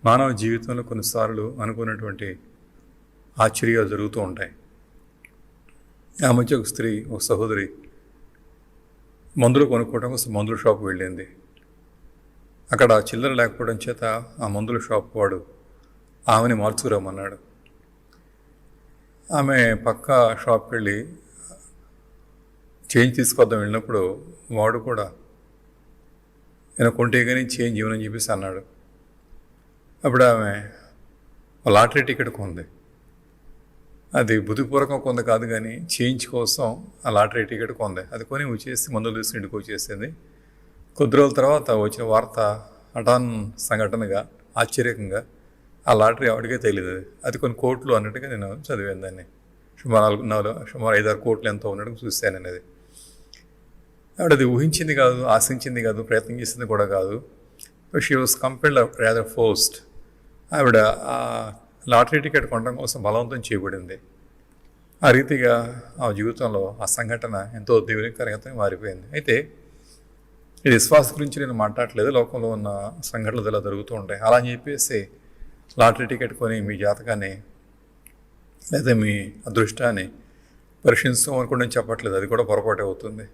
మానవ జీవితంలో కొన్నిసార్లు అనుకున్నటువంటి ఆశ్చర్యాలు జరుగుతూ ఉంటాయి. ఆ మధ్య ఒక సహోదరి మందులు కొనుక్కోవడం కోసం మందుల షాప్ వెళ్ళింది. అక్కడ చిల్లర లేకపోవడం చేత ఆ మందుల షాప్ వాడు ఆమెని మార్చుకురమ్మన్నాడు. ఆమె పక్క షాప్కి వెళ్ళి చేంజ్ తీసుకొద్దాం వెళ్ళినప్పుడు వాడు కూడా నేను కొంటే కానీ చేంజ్ ఇవ్వనని చెప్పేసి అన్నాడు. అప్పుడు ఆమె లాటరీ టికెట్ కొంది. అది బుద్ధిపూర్వకం కొంది కాదు, కానీ చేంజ్ కోసం ఆ లాటరీ టికెట్ కొంది. అది కొని వచ్చేసి మందులు తీసుకుని ఇంటికి వచ్చేసింది. కొద్ది రోజుల తర్వాత వచ్చిన వార్త హఠాన్ సంఘటనగా ఆశ్చర్యకంగా ఆ లాటరీ ఆవిడకే తెలియదు. అది కొన్ని కోట్లు అన్నట్టుగా నేను చదివాను. దాన్ని సుమారు 5-6 కోట్లు ఎంతో ఉన్నట్టుగా చూశాను అనేది. ఆవిడ అది ఊహించింది కాదు, ఆశించింది కాదు, ప్రయత్నం చేసింది కూడా కాదు. She was compelled rather forced. ఆవిడ ఆ లాటరీ టికెట్ కొనడం కోసం బలవంతం చేయబడింది. ఆ రీతిగా ఆ జీవితంలో ఆ సంఘటన ఎంతో దీవెనకరంగా మారిపోయింది. అయితే ఇది విశ్వాస గురించి నేను మాట్లాడలేదు, లోకంలో ఉన్న సంఘటనలు ఇలా జరుగుతూ ఉంటాయి. అలా అని చెప్పేసి లాటరీ టికెట్ కొని మీ జాతకాన్ని లేదా మీ అదృష్టాన్ని పరీక్షించడం అనుకుంటే చెప్పట్లేదు, అది కూడా పొరపాటు అవుతుంది.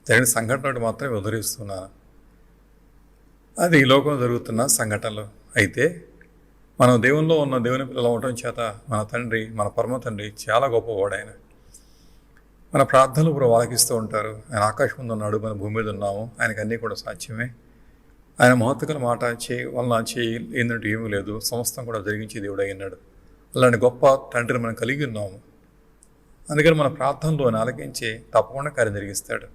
జరిగిన సంఘటన మాత్రమే ఉదరిస్తున్నాను. అది ఈ లోకంలో జరుగుతున్న సంఘటనలు. అయితే మనం దేవునిలో ఉన్న దేవుని పిల్లలు అవటం చేత మన తండ్రి, మన పరమ తండ్రి చాలా గొప్పవాడు. ఆయన మన ప్రార్థనలు ఇప్పుడు ఆలకిస్తూ ఉంటారు. ఆయన ఆకాశం ముందు ఉన్నాడు, మన భూమి మీద ఉన్నాము, ఆయనకు అన్నీ కూడా సాధ్యమే. ఆయన మహత్తుగల మాట చేయి ఏంటంటే ఏమీ లేదు, సమస్తం కూడా జరిగించి దేవుడు అయినాడు. అలాంటి గొప్ప తండ్రిని మనం కలిగి ఉన్నాము. అందుకని మన ప్రార్థనలో ఆలకించి తప్పకుండా కార్యం జరిగిస్తాడు.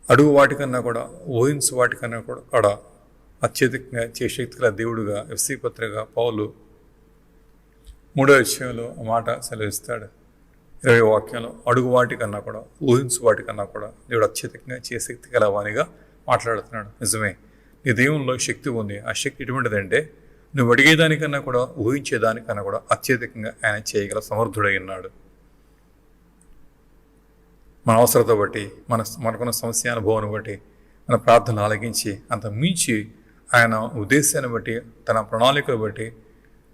అడుగు వాటికన్నా కూడా, ఊహించు వాటికన్నా కూడా అత్యధికంగా శక్తి గల దేవుడుగా ఎఫ్సీ పత్రిక పౌలు 3వ అధ్యాయంలో ఆ మాట సెలవిస్తాడు. 20వ వాక్యంలో అడుగు వాటికన్నా కూడా, ఊహించు వాటికన్నా కూడా దేవుడు అత్యధికంగా శక్తి గల వానిగా మాట్లాడుతున్నాడు. నిజమే, నీ దేవునిలో శక్తి ఉంది. ఆ శక్తి ఎటువంటిదంటే నువ్వు అడిగేదానికన్నా కూడా, ఊహించేదానికన్నా కూడా అత్యధికంగా ఆయన చేయగల సమర్థుడై ఉన్నాడు. మన అవసరత బట్టి, మనకున్న సమస్య అనుభవాన్ని బట్టి మన ప్రార్థనలు ఆలకించి అంత మించి ఆయన ఉద్దేశాన్ని బట్టి, తన ప్రణాళికలు బట్టి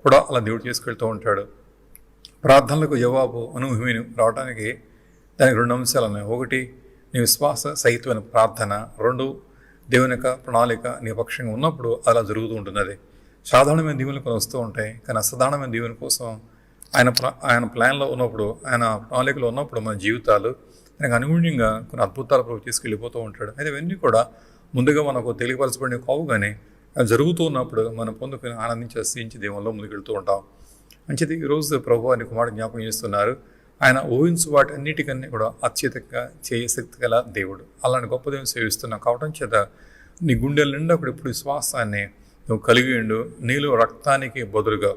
కూడా అలా దేవుడు చేసుకెళ్తూ ఉంటాడు. ప్రార్థనలకు జవాబు అనుభవమైన రావడానికి దానికి 2 అంశాలు ఉన్నాయి. ఒకటి, నీ విశ్వాస సహితమైన ప్రార్థన. 2, దేవుని యొక్క ప్రణాళిక నీ పక్షంగా ఉన్నప్పుడు అలా జరుగుతూ ఉంటుంది. అది సాధారణమైన దీవెనలు కొన్ని వస్తూ ఉంటాయి, కానీ అసాధారణమైన దీవెన కోసం ఆయన ప్లాన్లో ఉన్నప్పుడు, ఆయన ప్రణాళికలో ఉన్నప్పుడు మన జీవితాలు ఆయనకు అనుగుణ్యంగా కొన్ని అద్భుతాలు ప్రభు తీసుకెళ్ళిపోతూ ఉంటాడు. అయితే ఇవన్నీ కూడా ముందుగా మనకు తెలియపరచబడినవి కావు, కానీ అది జరుగుతూ ఉన్నప్పుడు మనం పొందుకుని ఆనందించి అస్తించి దేవుల్లో ముందుకెళ్తూ ఉంటాం. మంచిది. ఈరోజు ప్రభు అని కుమారుడు జ్ఞాపకం చేస్తున్నారు. ఆయన ఊహించు వాటి అన్నిటికన్నా కూడా అత్యధికంగా శక్తి గల దేవుడు. అలాంటి గొప్ప దేవుని సేవిస్తున్నావు కావటం చేత నీ గుండెల నిండా కూడా ఇప్పుడు విశ్వాసాన్ని నువ్వు కలిగి ఉండు. నీలో రక్తానికి బదులుగా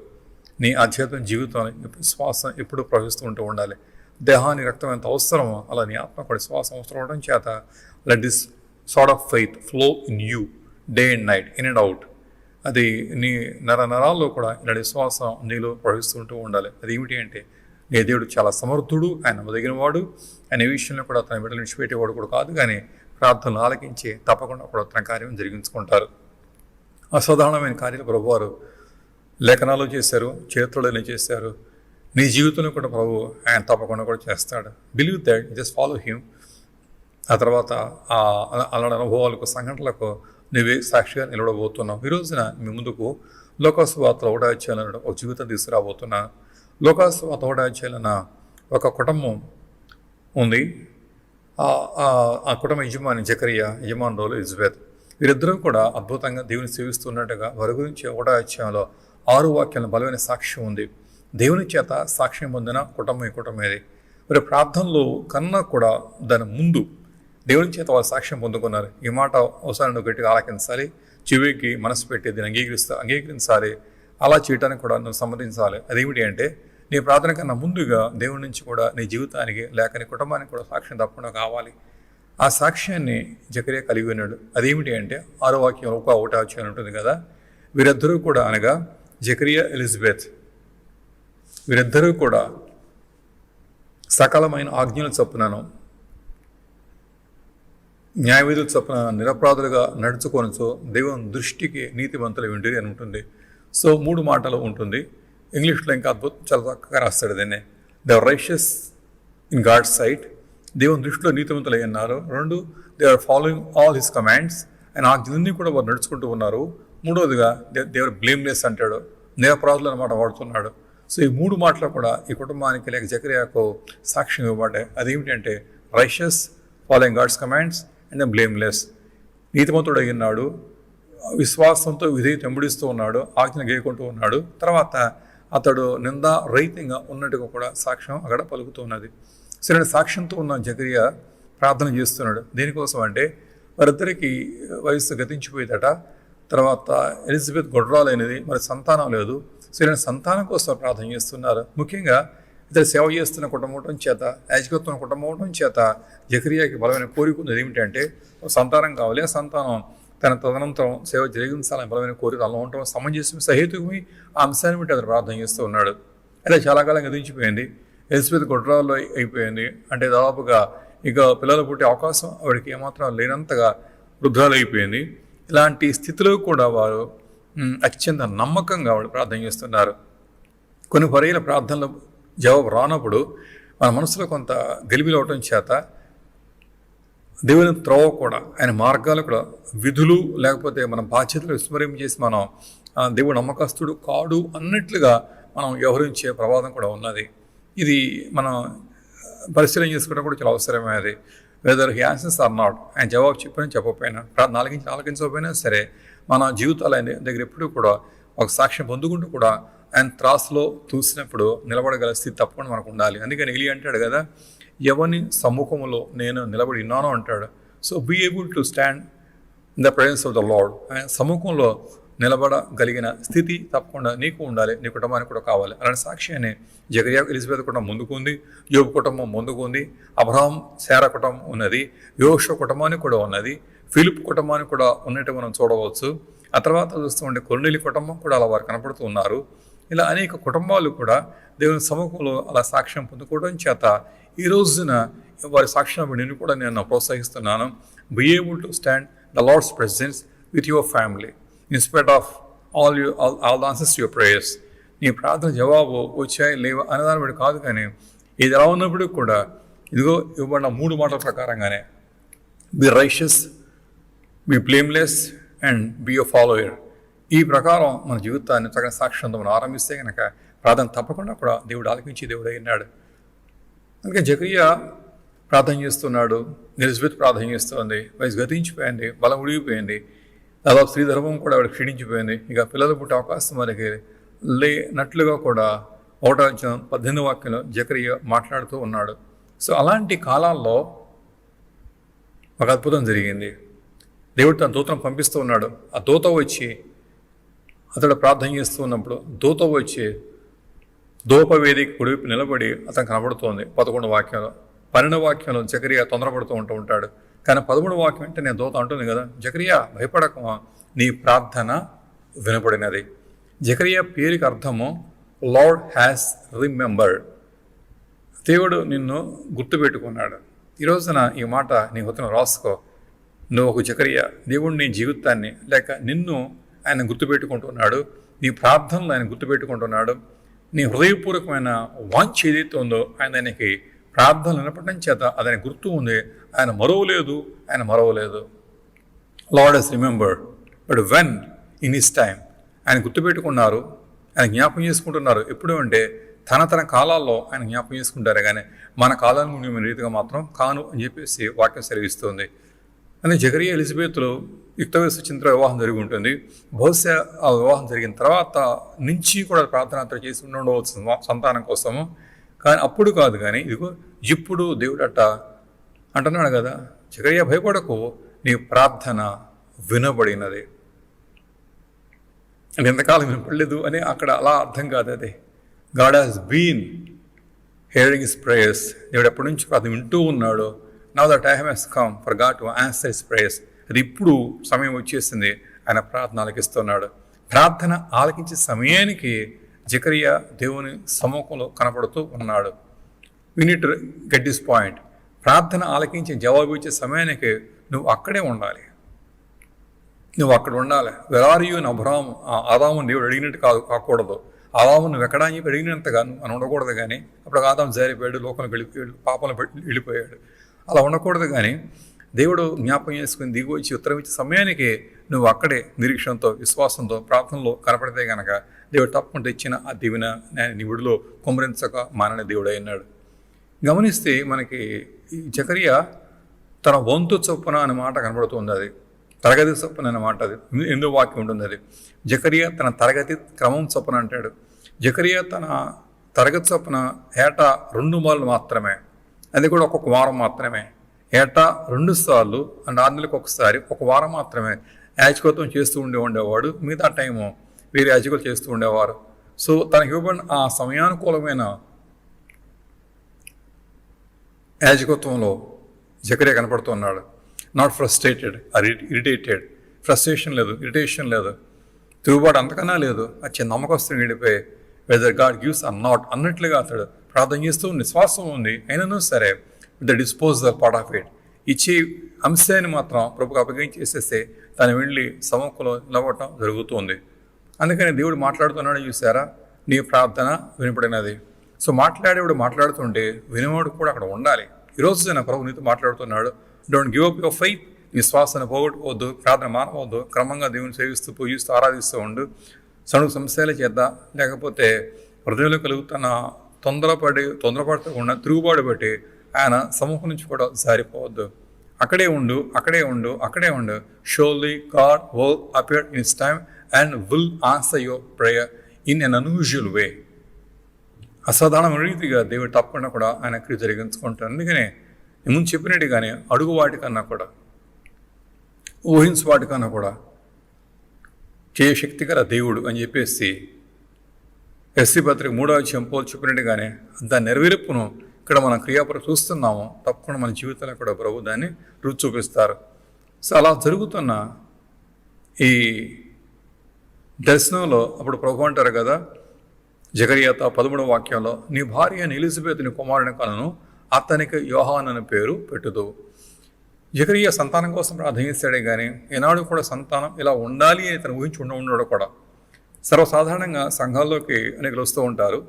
నీ ఆధ్యాత్మిక జీవితాన్ని విశ్వాసం ఎప్పుడు ప్రవహిస్తూ ఉండాలి. దేహానికి రక్తం ఎంత అవసరమో అలా నీ ఆత్మ కూడా శ్వాసం అవసరం అవడం చేత let this sort of faith flow in you day and night, in and out. అది నీ నరాల్లో కూడా ఇలాంటి విశ్వాసం నీలో ప్రవహిస్తుంటూ ఉండాలి. అది ఏమిటి అంటే, నీ దేవుడు చాలా సమర్థుడు, ఆయన నమ్మదగిన వాడు. ఆయన ఈ విషయంలో కూడా తన బిడ్డలు విడిచిపెట్టేవాడు కూడా కాదు, కానీ ప్రార్థనలు ఆలకించి తప్పకుండా కూడా తన కార్యం జరిగించుకుంటారు. అసాధారణమైన కార్యాలు ప్రభువారు లేఖనాలు చేశారు, చరిత్రలోనే చేశారు. నీ జీవితంలో కూడా ప్రభు ఆయన తప్పకుండా కూడా చేస్తాడు. Believe that, just follow him. ఆ తర్వాత అలాంటి అనుభవాలకు, సంఘటనలకు నువ్వే సాక్షిగా నిలబడబోతున్నావు. ఈ రోజున మీ ముందుకు లోకాసువార్త 1వ అధ్యాయంలో ఒక జీవితం తీసుకురాబోతున్నాను. లోకాసువార్త 1వ అధ్యాయంలో ఒక కుటుంబం ఉంది. ఆ కుటుంబ యజమాని జకరియా, యజమానురాలు ఎలిజబెత్. వీరిద్దరూ కూడా అద్భుతంగా దేవుని సేవిస్తున్నట్టుగా వారి గురించి 1వ అధ్యాయంలో 6 వాక్యాల బలమైన సాక్ష్యం ఉంది. దేవుని చేత సాక్ష్యం పొందిన కుటుంబం ఈ కుటుంబం ఇది. మరి ప్రార్థనలో కన్నా కూడా దాని ముందు దేవుని చేత వాళ్ళు సాక్ష్యం పొందుకున్నారు. ఈ మాట అవసరం నువ్వు గట్టిగా ఆలకించాలి, చెవికి మనసు పెట్టి దీన్ని అంగీకరించాలి. అలా చేయడానికి కూడా నువ్వు సమ్మతించాలి. అదేమిటి అంటే, నీ ప్రార్థన కన్నా ముందుగా దేవుడి నుంచి కూడా నీ జీవితానికి లేక నీ కుటుంబానికి కూడా సాక్ష్యం తప్పకుండా కావాలి. ఆ సాక్ష్యాన్ని జకరియా కలిగి ఉన్నాడు. అదేమిటి అంటే 6వ వాక్యం 1వ అధ్యాయం ఉంటుంది కదా. వీరిద్దరూ కూడా అనగా జకరియా, ఎలిజబెత్, వీరిద్దరూ కూడా సకలమైన ఆజ్ఞలు చొప్పునను న్యాయవిధులు చొప్పున నిరపరాధులుగా నడుచుకొనొచ్చు దేవుని దృష్టికి నీతివంతులు వింటిరి అని ఉంటుంది. సో 3 మాటలు ఉంటుంది. ఇంగ్లీష్లో ఇంకా చాలా చక్కగా రాస్తాడు దీన్ని. They are righteous in God's sight, దేవుని దృష్టిలో నీతివంతులు అయి ఉన్నారు. 2, they are following all his commands, ఆయన ఆజ్ఞలన్నీ కూడా వారు నడుచుకుంటూ ఉన్నారు. 3వదిగా దే ఆర్ బ్లేమ్లెస్ అంటాడు, నిరపరాధులు అన్నమాట వాడుతున్నాడు. సో ఈ 3 మాటలు కూడా ఈ కుటుంబానికి లేక జకర్యాకు సాక్ష్యం ఇవ్వబడ్డాయి. అదేమిటంటే righteous, following God's commands and blameless. నీతిమంతుడు అయ్యున్నాడు, విశ్వాసంతో విధేయత వెంబడిస్తూ ఉన్నాడు, ఆజ్ఞలు గేయకుంటూ ఉన్నాడు. తర్వాత అతడు నిందారహితంగా ఉన్నట్టుగా కూడా సాక్ష్యం అక్కడ పలుకుతున్నది. సరైన సాక్ష్యంతో ఉన్న జకర్యా ప్రార్థన చేస్తున్నాడు. దేనికోసం అంటే వారిద్దరికి వయస్సు గతించిపోయేదట. తర్వాత ఎలిజబెత్ గొడ్రాలైనది, మరి సంతానం లేదు. సరైన సంతానం కోసం ప్రార్థన చేస్తున్నారు. ముఖ్యంగా ఇతడు సేవ చేస్తున్న కుటుంబం చేత, యాజకత్వం కుటుంబం చేత జకర్యాకి బలమైన కోరిక ఉంది. ఏమిటంటే సంతానం కావాలి. ఆ సంతానం తన తదనంతరం సేవ జరిగించాలని బలమైన కోరిక అలా ఉండటం సమంజసం సహేతుకమై ఆ అంశాన్ని బట్టి అతను ప్రార్థన చేస్తూ ఉన్నాడు. అయితే చాలా కాలం గతించిపోయింది. ఎలిజబెత్ గొడ్రాల్లో అయిపోయింది. అంటే దాదాపుగా ఇక పిల్లలు పుట్టే అవకాశం ఆవిడకి ఏమాత్రం లేనంతగా వృద్ధాలు అయిపోయింది. ఇలాంటి స్థితిలో కూడా వారు అత్యంత నమ్మకంగా వాళ్ళు ప్రార్థన చేస్తున్నారు. కొన్ని పర్యాల ప్రార్థనలు జవాబు రానప్పుడు మన మనసులో కొంత గలిబిలవటం చేత దేవుని త్రోవ కూడా, ఆయన మార్గాలు కూడా, విధులు లేకపోతే మన బాధ్యతలు విస్మరించేసి మనం దేవుడు నమ్మకస్తుడు కాడు అన్నట్లుగా మనం వ్యవహరించే ప్రమాదం కూడా ఉన్నది. ఇది మనం పరిశీలన చేసుకోవడం కూడా చాలా అవసరమైనది. Whether he answers or not, ఆయన జవాబు చెప్పినా చెప్పకపోయినా, ఆలకించకపోయినా సరే మన జీవితాలు ఆయన దగ్గర ఎప్పుడూ కూడా ఒక సాక్ష్యం పొందుకుంటూ కూడా ఆయన త్రాసులో చూసినప్పుడు నిలబడగల స్థితి తప్పకుండా మనకు ఉండాలి. అందుకని ఎలి అంటాడు కదా, ఎవని సమ్ముఖంలో నేను నిలబడి ఉన్నానో అంటాడు. So be able to stand in the presence of the Lord. ఆయన సమ్ముఖంలో నిలబడగలిగిన స్థితి తప్పకుండా నీకు ఉండాలి, నీ కుటుంబానికి కూడా కావాలి. అలాంటి సాక్ష్యాన్ని జకర్యా, ఎలిజబెత్ కుటుంబం ముందుకుంది, యోబు కుటుంబం ముందుకుంది, అబ్రహాం శారా కుటుంబం ఉన్నది, యోషువ కుటుంబానికి కూడా ఉన్నది, ఫిలిప్ కుటుంబానికి కూడా ఉన్నట్టు మనం చూడవచ్చు. ఆ తర్వాత చూస్తూ ఉంటే కొర్నేలి కుటుంబం కూడా అలా వారు కనపడుతూ ఉన్నారు. ఇలా అనేక కుటుంబాలు కూడా దేవుని సముఖంలో అలా సాక్ష్యం పొందుకోవడం చేత ఈ రోజున వారి సాక్ష్యం నేను కూడా నేను ప్రోత్సహిస్తున్నాను. Be able to stand the Lord's presence with your family in spite of all the answers your prayers. నీ ప్రార్థన జవాబు వచ్చాయి లేవా అనేదాని బట్టి కాదు, కానీ ఇది ఎలా ఉన్నప్పుడు కూడా ఇదిగో ఇవ్వబడిన 3 మాటల ప్రకారంగానే be righteous, be blameless and be a follower. ఈ ప్రకారం మన జీవితాన్ని తగిన సాక్ష్యంతో మనం ఆరంభిస్తే కనుక ప్రార్థన తప్పకుండా కూడా దేవుడు ఆలకించి దేవుడు అయినాడు. అందుకే జకర్యా ప్రార్థన చేస్తున్నాడు, ఎలిజబెత్ ప్రార్థన చేస్తుంది. వయసు గతించిపోయింది, బలం ఉడిగిపోయింది, దాదాపు స్త్రీ ధర్మం కూడా ఆవిడ క్షీణించిపోయింది. ఇక పిల్లలు పుట్టే అవకాశం మనకి లేనట్లుగా కూడా 18వ వాక్యంలో జకర్యా మాట్లాడుతూ ఉన్నాడు. సో అలాంటి కాలాల్లో ఒక అద్భుతం జరిగింది. దేవుడు తన దూతను పంపిస్తూ ఉన్నాడు. ఆ దూత వచ్చి అతడు ప్రార్థన చేస్తూ ఉన్నప్పుడు దూత వచ్చి ధూపవేదిక కుడివైపు నిలబడి అతను కనబడుతోంది 11వ వాక్యంలో. 12వ వాక్యంలో జకర్యా తొందరపడుతూ ఉంటాడు. కానీ 13వ వాక్యం అంటే నేను దూత అంటుంది కదా, జకర్యా భయపడకమా, నీ ప్రార్థన వినపడినది. జకర్యా పేరుకి అర్థము లార్డ్ హ్యాస్ రిమెంబర్డ్, దేవుడు నిన్ను గుర్తుపెట్టుకున్నాడు. ఈ రోజున ఈ మాట నీ హృదయం రాసుకో. నువ్వు ఒక జకర్యా, దేవుడు నీ జీవితాన్ని లేక నిన్ను ఆయన గుర్తుపెట్టుకుంటున్నాడు, నీ ప్రార్థనలు ఆయన గుర్తుపెట్టుకుంటున్నాడు. నీ హృదయపూర్వకమైన వాంఛ ఏదైతే ఉందో ఆయనకి ప్రార్థనలు వినపడడం చేత అదని గుర్తు ఉంది. ఆయన మరవలేదు, ఆయన మరవలేదు. Lord has remembered but when in his time, ఆయన గుర్తుపెట్టుకున్నారు, ఆయన జ్ఞాపకం చేసుకుంటున్నారు. ఎప్పుడు అంటే తన కాలాల్లో ఆయన జ్ఞాపకం చేసుకుంటారే కానీ మన కాలాన్ని రీతిగా మాత్రం కాను అని చెప్పేసి వాక్యం సెలవిస్తుంది. అని జకర్యా ఎలిజబెత్లో యుక్త వయసు వచ్చిన వివాహం జరిగి ఉంటుంది. బహుశా ఆ వివాహం జరిగిన తర్వాత నుంచి కూడా ప్రార్థన చేసి ఉండవచ్చు సంతానం కోసము. కానీ అప్పుడు కాదు, కానీ ఇదిగో ఇప్పుడు దేవుడట అంటున్నాడు కదా, జకర్యా భయపడకు, నీ ప్రార్థన వినబడినది. అంటే ఎంతకాలం వినపడలేదు అని అక్కడ అలా అర్థం కాదు. అది God has been hearing his prayers. దేవుడు ఎప్పటి నుంచి ప్రార్థన వింటూ ఉన్నాడు. Now the time has come for God to answer his prayers. అది ఇప్పుడు సమయం వచ్చేసింది, ఆయన ప్రార్థన ఆలకిస్తున్నాడు. ప్రార్థన ఆలకించే సమయానికి జకర్యా దేవుని సముఖంలో కనపడుతూ ఉన్నాడు. We need to get this point. ప్రార్థన ఆలకించి జవాబు ఇచ్చే సమయానికి నువ్వు అక్కడే ఉండాలి. నువ్వు అక్కడ ఉండాలి. వెరారియు అని ఆదాము దేవుడు అడిగినట్టు కాకూడదు. ఆదాము నువ్వు ఎక్కడా అని చెప్పి అడిగినంతగా మనం ఉండకూడదు. కానీ అప్పుడు ఆదాము జారిపోయాడు, లోకంలో వెళ్ళిపోయాడు, పాపంలో వెళ్ళిపోయాడు. అలా ఉండకూడదు. కానీ దేవుడు జ్ఞాపకం చేసుకుని దిగి వచ్చి ఉత్తరం ఇచ్చే సమయానికి నువ్వు అక్కడే నిరీక్షణతో, విశ్వాసంతో, ప్రార్థనలో కనపడితే కనుక దేవుడు తప్పకుండా ఇచ్చిన ఆ దీవెన నివుడిలో కుమ్మరించక మానని దేవుడు అయినాడు. గమనిస్తే మనకి ఈ జకరియా తన వంతు చొప్పున అనే మాట కనబడుతుంది. అది తరగతి చొప్పున అనే మాట. అది 8వ వాక్యం ఉంటుంది. అది జకరియా తన తరగతి క్రమం చొప్పున అంటాడు. జకరియా తన తరగతి చొప్పున ఏటా 2 మార్లు మాత్రమే, అది కూడా ఒక్కొక్క వారం మాత్రమే, ఏటా 2 సార్లు అండ్ 6 నెలలకు ఒకసారి 1 వారం మాత్రమే యాజకత్వం చేస్తూ ఉండేవాడు. మిగతా టైము వేరే యాజకులు చేస్తూ ఉండేవారు. సో తనకి ఇవ్వబడిన ఆ సమయానుకూలమైన యాజకత్వంలో జకరియా కనపడుతున్నాడు. Not frustrated or irritated. Frustration లేదు, ఇరిటేషన్ లేదు, తిరుగుబాటు అంతకన్నా లేదు. వచ్చే నమ్మకస్తుని వెళ్ళిపోయి whether God gives or not అన్నట్లుగా అతడు ప్రార్థన చేస్తూ విశ్వాసం ఉంది. అయినను సరే with the disposal part of it, ఇచ్చే అంశాన్ని మాత్రం ప్రభుకు అప్పగించేసేస్తే తను వెళ్ళి సముఖంలో నిలవటం జరుగుతుంది. అందుకని దేవుడు మాట్లాడుతున్నాడు, చూసారా, నీ ప్రార్థన వినపడినది. సో మాట్లాడేవాడు మాట్లాడుతుంటే వినేవాడు కూడా అక్కడ ఉండాలి. ఈరోజు నా ప్రభు నీతో మాట్లాడుతున్నాడు. Don't give up your faith. విశ్వాసాన్ని పోగొట్టుకోవద్దు, ప్రార్థన మానవద్దు. క్రమంగా దేవుని సేవిస్తూ, పూజిస్తూ, ఆరాధిస్తూ ఉండు. సణుగు సంశయాలు చేద్దా, లేకపోతే హృదయంలో కలుగుతున్న తొందరపడుతూ ఉన్న తిరుగుబాటు బట్టి ఆయన సమూహం నుంచి కూడా జారిపోవద్దు. అక్కడే ఉండు, అక్కడే ఉండు, అక్కడే ఉండు. Surely God will appear in his time and will answer your prayer in an unusual way. అసాధారణ రీతిగా దేవుడు తప్పకుండా కూడా ఆయన క్రియ జరిగించుకుంటారు. అందుకనే ముందు చెప్పినట్టుగానే అడుగు వాటికన్నా కూడా, ఊహించు వాటికన్నా కూడా శక్తి గల దేవుడు అని చెప్పేసి ఎస్సీ పత్రిక 3వ అధ్యాయం పోల్ చెప్పినట్టుగానే దాని నెరవేర్పును ఇక్కడ మనం క్రియాపర చూస్తున్నాము. తప్పకుండా మన జీవితంలో కూడా ప్రభు దాన్ని రుచి చూపిస్తారు. సో అలా జరుగుతున్న ఈ దర్శనంలో అప్పుడు ప్రభు అంటారు కదా, జకరియా 13వ వాక్యంలో, నీ భార్య అయిన ఎలిజబెత్ నీ కుమారుని కలను, అతనికి యోహాను అనే పేరు పెట్టుదు. జకరియా సంతానం కోసం ప్రార్థన చేస్తాడే కానీ ఏనాడు కూడా సంతానం ఇలా ఉండాలి అని తను ఊహించి ఉండడు కూడా. సర్వసాధారణంగా సంఘాల్లోకి అనేకలు వస్తూ ఉంటారు,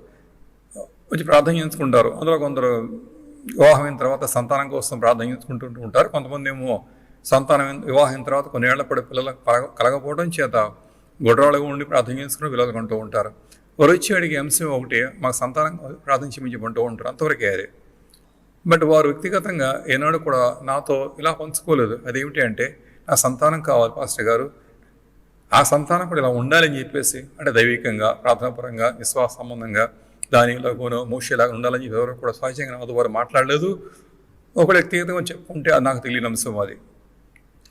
వచ్చి ప్రార్థన చేసుకుంటారు. అందులో కొందరు వివాహమైన తర్వాత సంతానం కోసం ప్రార్థన చేసుకుంటూ ఉంటారు. కొంతమంది ఏమో వివాహం తర్వాత కొన్ని ఏళ్ల పడి పిల్లలకు కలగపోవడం చేత గొడవలుగా ఉండి ప్రార్థన చేసుకుని పిల్లలు కొంటూ ఉంటారు. వారు వచ్చి అడిగే అంశం ఒకటి, మాకు సంతానం ప్రార్థించమంటూ ఉంటారు. అంతవరకే అది. బట్ వారు వ్యక్తిగతంగా ఏనాడు కూడా నాతో ఇలా పంచుకోలేదు. అదేమిటి అంటే, నా సంతానం కావాలి పాస్టర్ గారు, ఆ సంతానం కూడా ఇలా ఉండాలని చెప్పేసి, అంటే దైవికంగా, ప్రార్థనాపరంగా, విశ్వాస సంబంధంగా, దానిలాగానో మోషేలాగా ఉండాలని ఎవరు కూడా సహజంగా నాతో వారు మాట్లాడలేదు. ఒక వ్యక్తిగతంగా చెప్పుకుంటే అది నాకు తెలియని అంశం. అది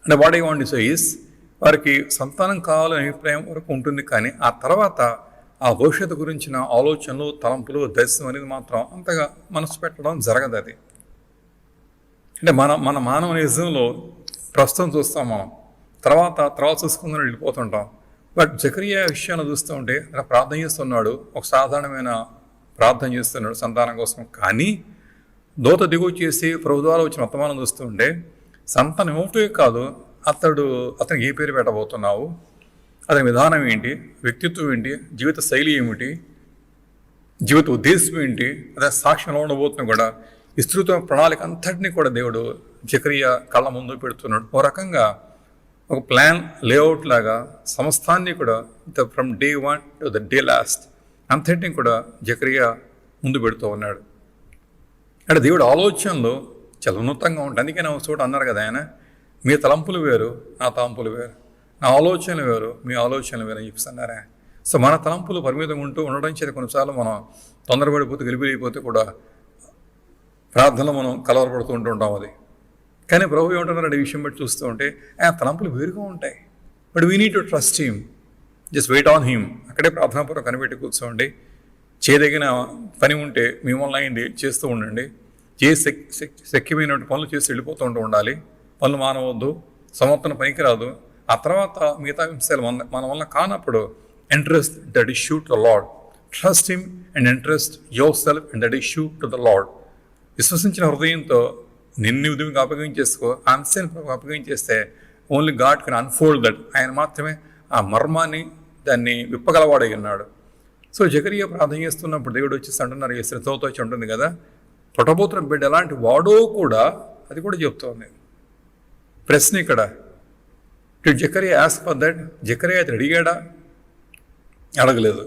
అంటే what I want to say is, వారికి సంతానం కావాలనే అభిప్రాయం వరకు ఉంటుంది. కానీ ఆ తర్వాత ఆ భవిష్యత్తు గురించిన ఆలోచనలు, తలంపులు, దర్శనం అనేది మాత్రం అంతగా మనసు పెట్టడం జరగదు. అది అంటే మన మానవ నిజంలో ప్రస్తుతం చూస్తాం మనం, తర్వాత చూసుకుందని వెళ్ళిపోతుంటాం. బట్ జకరియా విషయాన్ని చూస్తూ ఉంటే అలా ప్రార్థన చేస్తున్నాడు, ఒక సాధారణమైన ప్రార్థన చేస్తున్నాడు సంతానం కోసం. కానీ దూత దిగువ చేసి ప్రభు ద్వారా వచ్చిన వర్తమానం చూస్తుంటే సంతానం ఏమిటో కాదు, అతనికి ఏ పేరు పెట్టబోతున్నావు, అతని విధానం ఏంటి, వ్యక్తిత్వం ఏంటి, జీవిత శైలి ఏమిటి, జీవిత ఉద్దేశం ఏంటి, అదే సాక్ష్యంలో ఉండబోతున్నా కూడా విస్తృత ప్రణాళిక అంతటినీ కూడా దేవుడు జకరియా కళ్ళ ముందు పెడుతున్నాడు. ఓ రకంగా ఒక ప్లాన్ లేఅవుట్ లాగా సమస్తాన్ని కూడా from day 1 to the day last అంతటినీ కూడా జకరియా ముందు పెడుతూ ఉన్నాడు. అంటే దేవుడు ఆలోచనలు చాలా ఉన్నతంగా ఉంటాయి. అందుకే నా చోట అన్నారు కదా ఆయన, మీ తలంపులు వేరు, నా తలంపులు వేరు, నా ఆలోచనలు వేరు, మీ ఆలోచనలు వేరు అని చెప్పిస్తున్నారా. సో మన తలంపులు పరిమితంగా ఉండడం చేత కొన్నిసార్లు మనం తొందరపడిపోతే గెలిపిపోతే కూడా ప్రార్థనలో మనం కలవరపడుతూ ఉంటుంటాం. అది కానీ ప్రభు ఏమంటున్నాడు ఈ విషయం బట్టి చూస్తూ ఉంటే, ఆ తలంపులు వేరుగా ఉంటాయి. But we need to trust him, just wait on him. అక్కడే ప్రార్థనాపూర్వకం కనిపెట్టి కూర్చోండి. చేయదగిన పని ఉంటే మిమ్మల్ని అయింది చేస్తూ ఉండండి. శక్యమైనటువంటి పనులు చేసి వెళ్ళిపోతూ ఉండాలి. పనులు మానవద్దు, సమర్థన పనికిరాదు. ఆ తర్వాత మిగతా విషయాలు మన వల్ల కానప్పుడు entrust that issue to the Lord. Trust him and entrust yourself and that issue to the Lord. విశ్వసించిన హృదయంతో నిన్ను దేవునికి అప్పగించేసుకో. ఆ అంశాన్ని అప్పగించేస్తే only God can unfold that. ఆయన మాత్రమే ఆ మర్మాన్ని దాన్ని విప్పగలవాడై ఉన్నాడు. సో జకరియా ప్రార్థన చేస్తున్నప్పుడు దేవుడు వచ్చేసి అంటున్నారు, శ్రద్ధతో వచ్చి ఉంటుంది కదా, పుట్టబోతున్న బిడ్డ ఎలాంటి వాడో కూడా అది కూడా చెప్తోంది. ప్రశ్న ఇక్కడ, did Zechariah ask for that? Zechariah అయితే అడిగాడా? అడగలేదు.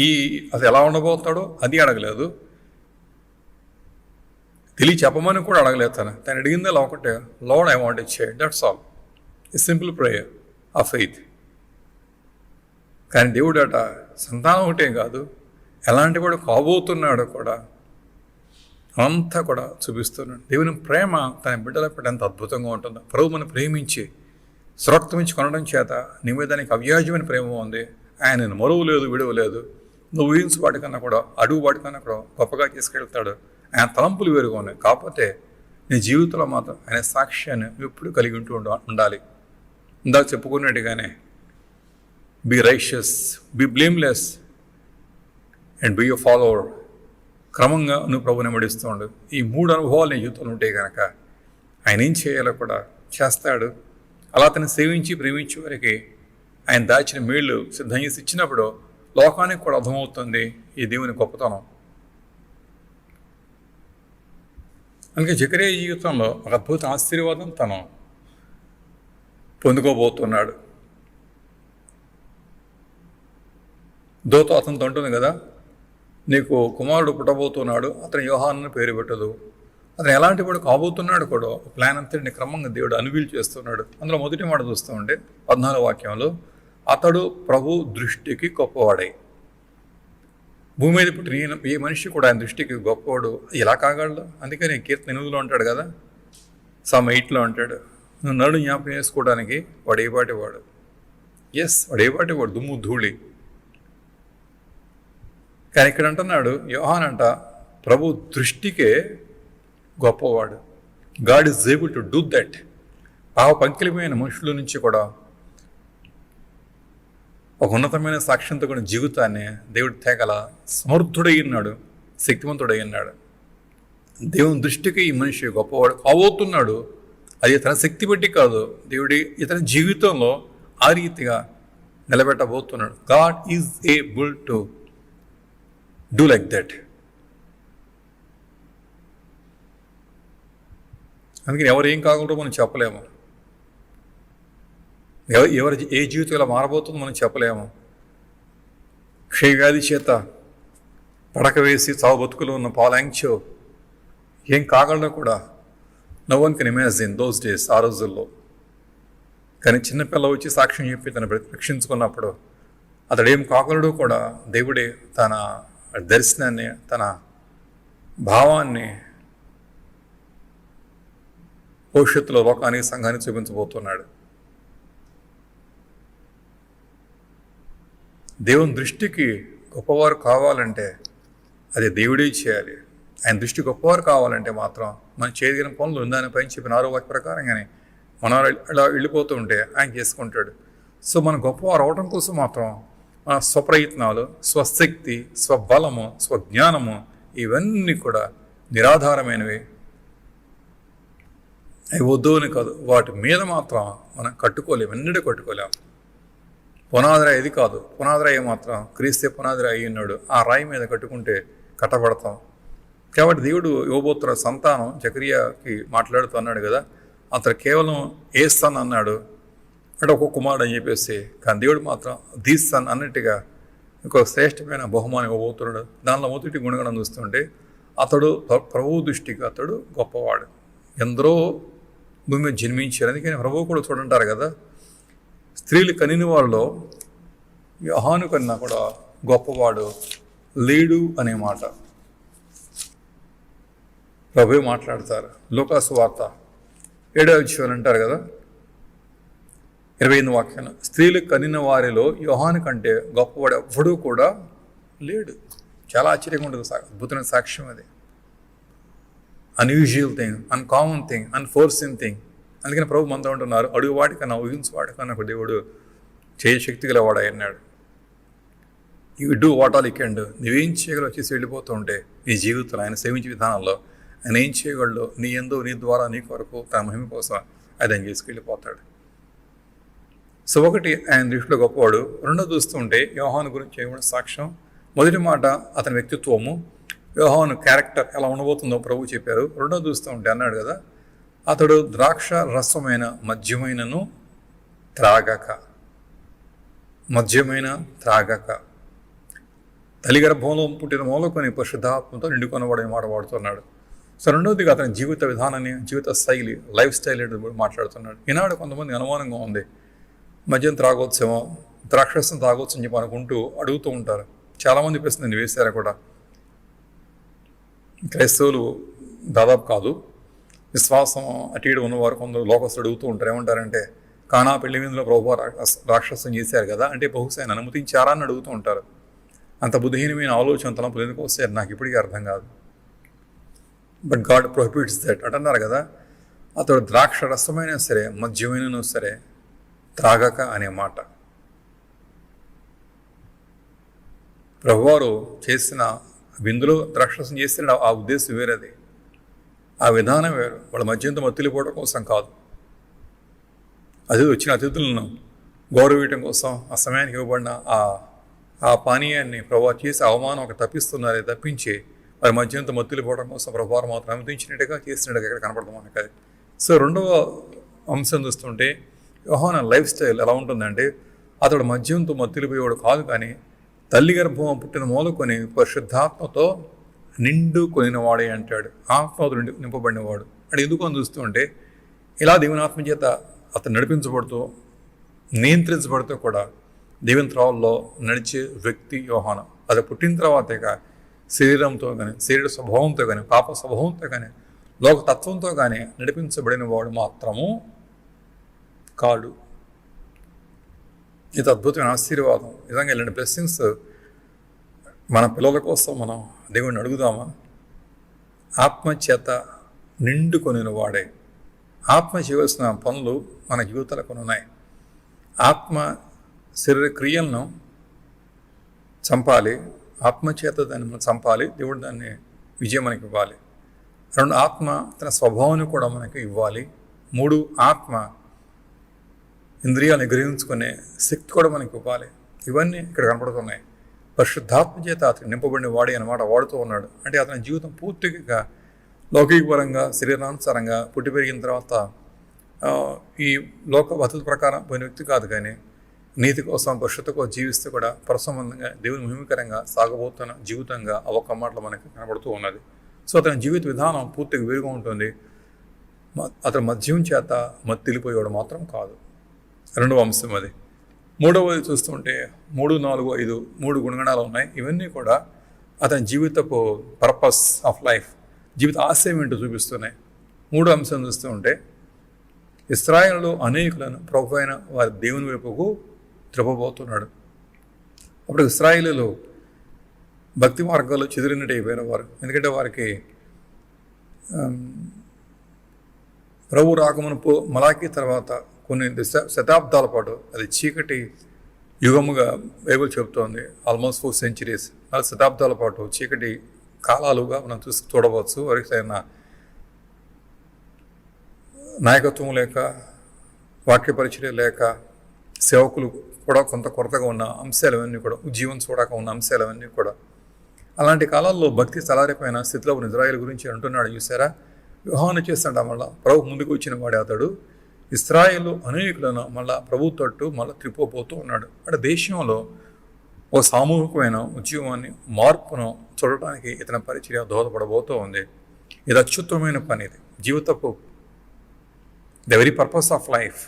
ఈ అది ఎలా ఉండబోతాడో అది అడగలేదు. చెప్పమని కూడా అడగలేదు. తను అడిగిందా ఒకటే, lord I want a child, that's all. ఈ సింపుల్ ప్రేయర్ ఆఫ్ ఫెయిత్. కానీ దేవుడు అట సంతానం ఒకటే కాదు, ఎలాంటి వాడు కాబోతున్నాడో కూడా అంతా కూడా చూపిస్తున్నాడు. దేవుని ప్రేమ తన బిడ్డల పట్ల ఎంత అద్భుతంగా ఉంటుందో. ప్రభు మనం ప్రేమించి స్వరక్తమించి కొనడం చేత నీ మీద నీకు అవ్యాజ్యమైన ప్రేమ ఉంది. ఆయన మరువు లేదు, విడువ లేదు. నువ్వు ఊహించు వాటికన్నా కూడా, అడుగు వాటికన్నా కూడా గొప్పగా తీసుకెళ్తాడు. ఆయన తలంపులు వేరుగా ఉన్నాయి. కాకపోతే నీ జీవితంలో మాత్రం ఆయన సాక్ష్యాన్ని ఎప్పుడు కలిగి ఉండాలి. ఇందాక చెప్పుకున్నట్టుగానే be righteous, be blameless and be a follower. క్రమంగా నువ్వు ప్రభుని వెంబడిస్తూ ఉండు. ఈ 3 అనుభవాలు నీ జీవితంలో ఉంటే కనుక ఆయన ఏం చేయాలో కూడా చేస్తాడు. అలా అతను సేవించి ప్రేమించే వారికి ఆయన దాచిన మేళ్ళు సిద్ధం చేసి ఇచ్చినప్పుడు లోకానికి కూడా అర్థమవుతుంది ఈ దేవుని గొప్పతనం. అందుకే జకరియా జీవితంలో ఒక అద్భుత ఆశీర్వాదం తను పొందుకోబోతున్నాడు. దూత అతనితో ఉంటుంది కదా, నీకు కుమారుడు పుట్టబోతున్నాడు, అతను యోహాను పేరు పెట్టదు. అతను ఎలాంటి వాడు కాబోతున్నాడు కూడా ప్లాన్ అంతటిని క్రమంగా దేవుడు అన్వీల్ చేస్తున్నాడు. అందులో మొదటి మాట చూస్తూ ఉంటే 14వ వాక్యంలో, అతడు ప్రభు దృష్టికి గొప్పవాడై. భూమి మీద పుట్టిన ఏ మనిషి కూడా ఆయన దృష్టికి గొప్పవాడు ఎలా కాగలడు? అందుకని కీర్తన 8లో అంటాడు కదా, Psalm 8లో అంటాడు, నువ్వు నడు జ్ఞాపకం చేసుకోవడానికి వాడు ఏపాటి వాడు. వాడు ఏపాటి వాడు, దుమ్ము ధూళి. కానీ ఇక్కడ అంటున్నాడు యోహాన్ అంట, ప్రభు దృష్టికే గొప్పవాడు. God is able to do that. పంకిలమైన మనుషుల నుంచి కూడా ఒక ఉన్నతమైన సాక్ష్యంతో కూడా జీవితాన్ని దేవుడు తేగల సమర్థుడై ఉన్నాడు, శక్తివంతుడై ఉన్నాడు. దేవుని దృష్టికి ఈ మనిషి గొప్పవాడు కాబోతున్నాడు. అది తన శక్తి బట్టి కాదు, దేవుడి ఇతని జీవితంలో ఆ రీతిగా నిలబెట్టబోతున్నాడు. God is able to do like that. అందుకని ఎవరు ఏం కాగలరో మనం చెప్పలేము. ఎవరి ఏ జీవితం ఇలా మారబోతుందో మనం చెప్పలేము. క్షయవ్యాధి చేత పడక వేసి చావు బతుకులు ఉన్న పాల్ యాంగ్చో ఏం కాగలడో కూడా no one can imagine those days, ఆ రోజుల్లో. కానీ చిన్నపిల్ల వచ్చి సాక్ష్యం చెప్పి తను రక్షించుకున్నప్పుడు అతడు ఏం కాగలడో కూడా దేవుడే తన దర్శనాన్ని, తన భావాన్ని భవిష్యత్తులో లోకానికి, సంఘానికి చూపించబోతున్నాడు. దేవుని దృష్టికి గొప్పవారు కావాలంటే అది దేవుడే చేయాలి. ఆయన దృష్టి గొప్పవారు కావాలంటే మాత్రం మనం చేయగలిగిన పనులు ఉందని పైన చెప్పిన 6వ వాక్య ప్రకారంగానే మనం ఇలా వెళ్ళిపోతూ ఉంటే ఆయన చేసుకుంటాడు. సో మనం గొప్పవారు అవడం కోసం మాత్రం మన స్వప్రయత్నాలు, స్వశక్తి, స్వబలము, స్వజ్ఞానము ఇవన్నీ కూడా నిరాధారమైనవి. అవి వద్దు అని కాదు, వాటి మీద మాత్రం మనం కట్టుకోలేము, ఎన్నడూ కట్టుకోలేము. పునాదిరాయి ఇది కాదు, పునాదిరాయి మాత్రం క్రీస్తే పునాదిరాయి అయి ఉన్నాడు. ఆ రాయి మీద కట్టుకుంటే కట్టబడతాం. కాబట్టి దేవుడు ఇవ్వబోతున్న సంతానం జకరియాకి మాట్లాడుతూ అన్నాడు కదా, అతను కేవలం ఏ సన్ అన్నాడు అంటే ఒక్కొక్క కుమారుడు అని చెప్పేసి. కానీ దేవుడు మాత్రం ది సన్ అన్నట్టుగా ఇంకొక శ్రేష్టమైన బహుమానం ఇవ్వబోతున్నాడు. దానిలో మొదటి గుణగణం చూస్తుంటే అతడు ప్రభువు దృష్టికి అతడు గొప్పవాడు. ఎందరో భూమి మీద జన్మించారు. అందుకని ప్రభువు కూడా చూడంటారు కదా, స్త్రీలు కనిన వాళ్ళలో యోహాను కన్నా కూడా గొప్పవాడు లేడు అనే మాట ప్రభువే మాట్లాడతారు. లూకాసు వార్త 7వ అధ్యాయం అంటారు కదా, 28వ వాక్యం, స్త్రీలు కనిన వారిలో యోహాను కంటే గొప్పవాడు ఎవ్వడూ కూడా లేడు. చాలా ఆశ్చర్యంగా ఉంటుంది, అద్భుతమైన సాక్ష్యం అది. Unusual thing, uncommon thing, unforeseen thing. అందుకని ప్రభు మనతో ఉంటున్నారు, అడుగు వాటికన్నా ఊహించు వాటికన్నా ఒక దేవుడు శక్తి గలవాడు అన్నాడు. You do what all you can do. నువ్వేం చేయగలవు వచ్చేసి వెళ్ళిపోతూ ఉంటే నీ జీవితంలో ఆయన సేవించే విధానంలో ఆయన ఏం చేయగలడు, నీ యందు నీ ద్వారా నీ కొరకు తన మహిమ కోసం ఆయన చేసుకెళ్ళిపోతాడు. సో ఒకటి, ఆయన దృష్టిలో గొప్పవాడు. రెండో చూస్తుంటే యోహాను గురించి ఏమైనా సాక్ష్యం. మొదటి మాట అతని వ్యక్తిత్వము, యోహాను క్యారెక్టర్ ఎలా ఉండబోతుందో ప్రభు చెప్పారు. రెండో చూస్తూ ఉంటే అన్నాడు కదా, అతడు ద్రాక్ష రసమైన మద్యమైనను త్రాగక, మద్యమైన త్రాగక, తల్లి గర్భంలో పుట్టిన మూలకొని పరిశుద్ధాత్మతో నిండుకొనబడే మాట వాడుతున్నాడు. సో రెండవదిగా అతని జీవిత విధానాన్ని, జీవిత శైలి, లైఫ్ స్టైల్ మాట్లాడుతున్నాడు. ఈనాడు కొంతమంది అనుమానంగా ఉంది, మద్యం త్రాగొచ్చేమో, ద్రాక్షరసం తాగొచ్చు అని చెప్పి అనుకుంటూ అడుగుతూ ఉంటారు. చాలామంది ప్రశ్న నేను వేశారు కూడా. క్రైస్తవులు దాదాపు కాదు, విశ్వాసం అటు ఇటు ఉన్నవారు కొందరు లోకస్తులు అడుగుతూ ఉంటారు. ఏమంటారంటే, కానా పెళ్లి మీదలో ప్రభు రాక్షసం చేశారు కదా, అంటే బహుశా ఆయన అనుమతించారా అని అడుగుతూ ఉంటారు. అంత బుద్ధిహీనమైన ఆలోచన తలంపులు ఎందుకు వస్తాయని నాకు ఇప్పటికీ అర్థం కాదు. బట్ గాడ్ ప్రొహిబిట్స్ దట్ అంటున్నారు కదా. అతడు ద్రాక్ష రసమైనా సరే మద్యమైనను సరే త్రాగక అనే మాట. ప్రభువారు చేసిన విందులో ద్రాక్షరసం చేస్తే ఆ ఉద్దేశం వేరేది, ఆ విధానం వేరు. వాళ్ళ మద్యంతో మత్తులిపోవడం కోసం కాదు, అది వచ్చిన అతిథులను గౌరవించడం కోసం ఆ సమయానికి ఇవ్వబడిన ఆ పానీయాన్ని ప్రభువారు చేసి అవమానం ఒక తప్పిస్తున్నారే తప్పించి వారి మద్యంతో మత్తులిపోవడం కోసం ప్రభువారు మాత్రం అనుమతించినట్టుగా చేసినట్టుగా ఇక్కడ కనపడతాం మనకి అది. సో రెండవ అంశం చూస్తుంటే యోహాను లైఫ్ స్టైల్ ఎలా ఉంటుందంటే, అతడు మద్యంతో మత్తులిపోయేవాడు కాదు, కానీ తల్లి గర్భం పుట్టిన మూలకొని పరిశుద్ధాత్మతో నిండుకొనినవాడే అంటాడు. ఆత్మతో నింపబడినవాడు అంటే ఎందుకు అని చూస్తుంటే, ఇలా దేవుని ఆత్మ చేత అతను నడిపించబడుతూ నియంత్రించబడుతూ కూడా దేవుని త్రోవల్లో నడిచే వ్యక్తి యోహాను. అది పుట్టిన తర్వాతేగా శరీరంతో కానీ, శరీర స్వభావంతో కానీ, పాప స్వభావంతో కానీ, లోకతత్వంతో కానీ నడిపించబడిన వాడు మాత్రము కాడు. ఇది అద్భుతమైన ఆశీర్వాదం. నిజంగా ఇలాంటి బ్లెస్సింగ్స్ మన పిల్లల కోసం మనం దేవుడిని అడుగుదామా? ఆత్మచేత నిండుకొనిన వాడే. ఆత్మ చేయవలసిన పనులు మన జీవితాలు కొన్ని ఉన్నాయి. ఆత్మ శరీర క్రియలను చంపాలి, ఆత్మచేత దాన్ని చంపాలి, దేవుడు దాన్ని విజయం మనకి ఇవ్వాలి. రెండు, ఆత్మ తన స్వభావాన్ని కూడా మనకి ఇవ్వాలి. మూడు, ఆత్మ ఇంద్రియాలను గ్రహించుకునే శక్తి కూడా మనకి ఇవ్వాలి. ఇవన్నీ ఇక్కడ కనపడుతున్నాయి. పరిశుద్ధాత్మ చేత అతను నింపబడిన వాడి అన్నమాట వాడుతూ ఉన్నాడు. అంటే అతని జీవితం పూర్తిగా లౌకికపరంగా శరీరానుసారంగా పుట్టి పెరిగిన తర్వాత ఈ లోక పద్ధతి ప్రకారం పోయిన వ్యక్తి కాదు, కానీ నీతి కోసం పరిశుద్ధ కోసం జీవిస్తూ కూడా పరసంబంధంగా దేవుని మహిమకరంగా సాగబోతున్న జీవితంగా ఒక్క మాటలు మనకి కనబడుతూ ఉన్నది. సో అతని జీవిత విధానం పూర్తిగా వేరుగా ఉంటుంది. అతని మద్యం చేత మత్తిలిపోయేవాడు మాత్రం కాదు. రెండవ అంశం అది. మూడవది చూస్తుంటే 3, 4, 5 3 గుణగణాలు ఉన్నాయి. ఇవన్నీ కూడా అతని జీవితపు పర్పస్ ఆఫ్ లైఫ్, జీవిత ఆశయం ఏంటో చూపిస్తున్నాయి. మూడో అంశం చూస్తూ ఉంటే, ఇశ్రాయేలులో అనేకులను ప్రభు అయిన వారి దేవుని వైపుకు త్రిప్పబోతున్నాడు. అప్పుడు ఇశ్రాయేలులో భక్తి మార్గాల్లో చెదిరినట్టు అయిపోయిన వారు. ఎందుకంటే వారికి ప్రభు రాకమునుపు మలాకీ తర్వాత కొన్ని శతాబ్దాల పాటు అది చీకటి యుగముగా బైబిల్ చెబుతోంది. ఆల్మోస్ట్ 4 centuries, 4 శతాబ్దాల పాటు చీకటి కాలాలుగా మనం చూడవచ్చు. వారికి సరైన నాయకత్వం లేక, వాక్య పరిచయం లేక, సేవకులు కూడా కొంత కొరతగా ఉన్న అంశాలవన్నీ కూడా, జీవం చూడక ఉన్న అంశాలవన్నీ కూడా, అలాంటి కాలాల్లో భక్తి చలారిపోయిన స్థితిలో ఉన్న ఇజ్రాయేల్ గురించి అంటున్నాడు. చూసారా, యోహాను చేస్తాడు మళ్ళా ప్రభు ముందుకు వచ్చిన వాడే అతడు ఇశ్రాయేలు అనేకులను మళ్ళా ప్రభు తట్టు మళ్ళీ త్రిపోతూ ఉన్నాడు. అంటే దేశంలో ఒక సామూహికమైన ఉద్యమాన్ని, మార్పును చూడటానికి ఇతని పరిచర్య దోహదపడబోతూ ఉంది. ఇది అత్యుత్తమైన పని. ఇది జీవితపు the very purpose of life.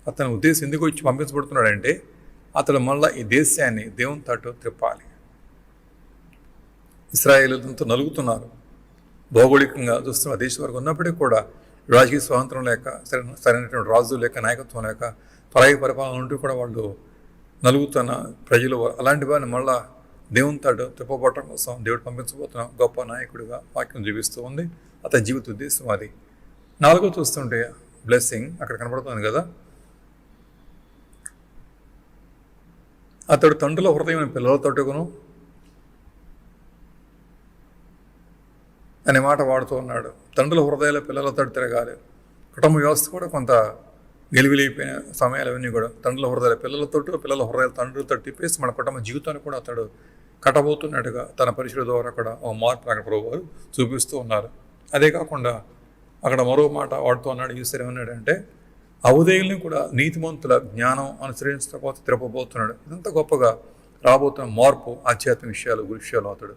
అతని ఉద్దేశం ఎందుకు వచ్చి పంపించబడుతున్నాడంటే, అతడు మళ్ళీ ఈ దేశాన్ని దేవుని తట్టు త్రిప్పాలి. ఇశ్రాయేలుతో నలుగుతున్నారు. భౌగోళికంగా చూస్తున్న దేశం వరకు ఉన్నప్పటికీ కూడా రాజకీయ స్వాతంత్రం లేక, సరైనటువంటి రాజు లేక, నాయకత్వం లేక, పరాయి పరిపాలన ఉంటూ కూడా వాళ్ళు నలుగుతున్న ప్రజలు, అలాంటి వారిని మళ్ళా దేవుని తట్టు తిప్పబట్టడం కోసం దేవుడు పంపించబోతున్న గొప్ప నాయకుడిగా వాక్యం చూపిస్తూ ఉంది. అతని జీవిత ఉద్దేశం అది. 4 చూస్తుంటే బ్లెస్సింగ్ అక్కడ కనబడుతుంది కదా. అతడు తండ్రుల హృదయమైన పిల్లలతోటకును అనే మాట వాడుతూ ఉన్నాడు. తండ్రుల హృదయాల పిల్లలతో తిరగాలి. కుటుంబ వ్యవస్థ కూడా కొంత గెలివిలైపోయిన సమయాలు అవన్నీ కూడా తండ్రుల హృదయాల పిల్లలతో, పిల్లల హృదయాల తండ్రులతో తిప్పేసి మన కుటుంబ జీవితాన్ని కూడా అతడు కట్టబోతున్నట్టుగా తన పరిచయం ద్వారా కూడా ఒక మార్పు అక్కడ ప్రభువారు చూపిస్తూ ఉన్నారు. అదే కాకుండా అక్కడ మరో మాట వాడుతూ ఉన్నాడు. ఈశ్వరు ఏమన్నాడంటే అవధేయుల్ని కూడా నీతిమంతుల జ్ఞానం అనుసరించకపోతే తిరపబోతున్నాడు. ఇదంతా గొప్పగా రాబోతున్న మార్పు ఆధ్యాత్మిక విషయాలు విషయాలు అతడు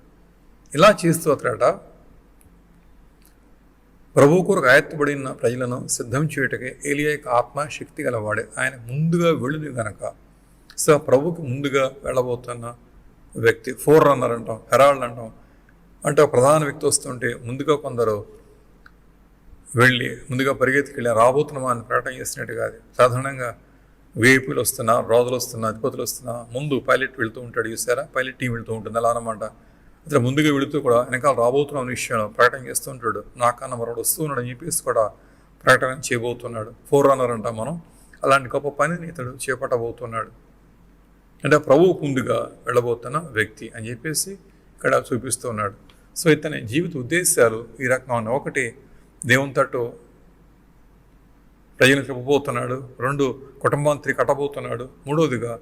ఇలా చేస్తూ అతడట ప్రభు కొరకు ఆయత్తబడిన ప్రజలను సిద్ధం చేయుటకే ఏలియా యొక్క ఆత్మ శక్తి గలవాడే. ఆయన ముందుగా వెళ్ళింది గనక సో ప్రభుకి ముందుగా వెళ్ళబోతున్న వ్యక్తి ఫోర్ రన్నర్ అంటాం, హెరాల్డ్ అంటాం. అంటే ప్రధాన వ్యక్తి వస్తుంటే ముందుగా కొందరు వెళ్ళి ముందుగా పరిగెత్తుకెళ్ళి రాబోతున్నామా అని ప్రకటన చేసినట్టు కాదు. సాధారణంగా విఐపీలు వస్తున్నా, రాజులు వస్తున్నా, అధిపతులు వస్తున్నా ముందు పైలట్ వెళుతూ ఉంటాడు. చూసారా, పైలట్ టీం వెళుతూ ఉంటుంది. అలా అనమాట. అతను ముందుగా వెళుతూ కూడా వెనకాల రాబోతున్నాం అనే విషయం ప్రకటన చేస్తూ ఉంటాడు. నాకన్నా మరొకడు వస్తూ ఉన్నాడు అని చెప్పేసి కూడా ప్రకటన చేయబోతున్నాడు. ఫోర్ రన్నర్ అంటాం మనం. అలాంటి గొప్ప పనిని ఇతడు చేపట్టబోతున్నాడు. అంటే ప్రభువు ముందుగా వెళ్ళబోతున్న వ్యక్తి అని చెప్పేసి ఇక్కడ చూపిస్తూ ఉన్నాడు. సో ఇతని జీవిత ఉద్దేశాలు ఈ రకంగా ఒకటి దేవుని తట్టు ప్రజలను చెప్పబోతున్నాడు, రెండు కుటుంబాన్ని కట్టబోతున్నాడు, మూడోదిగా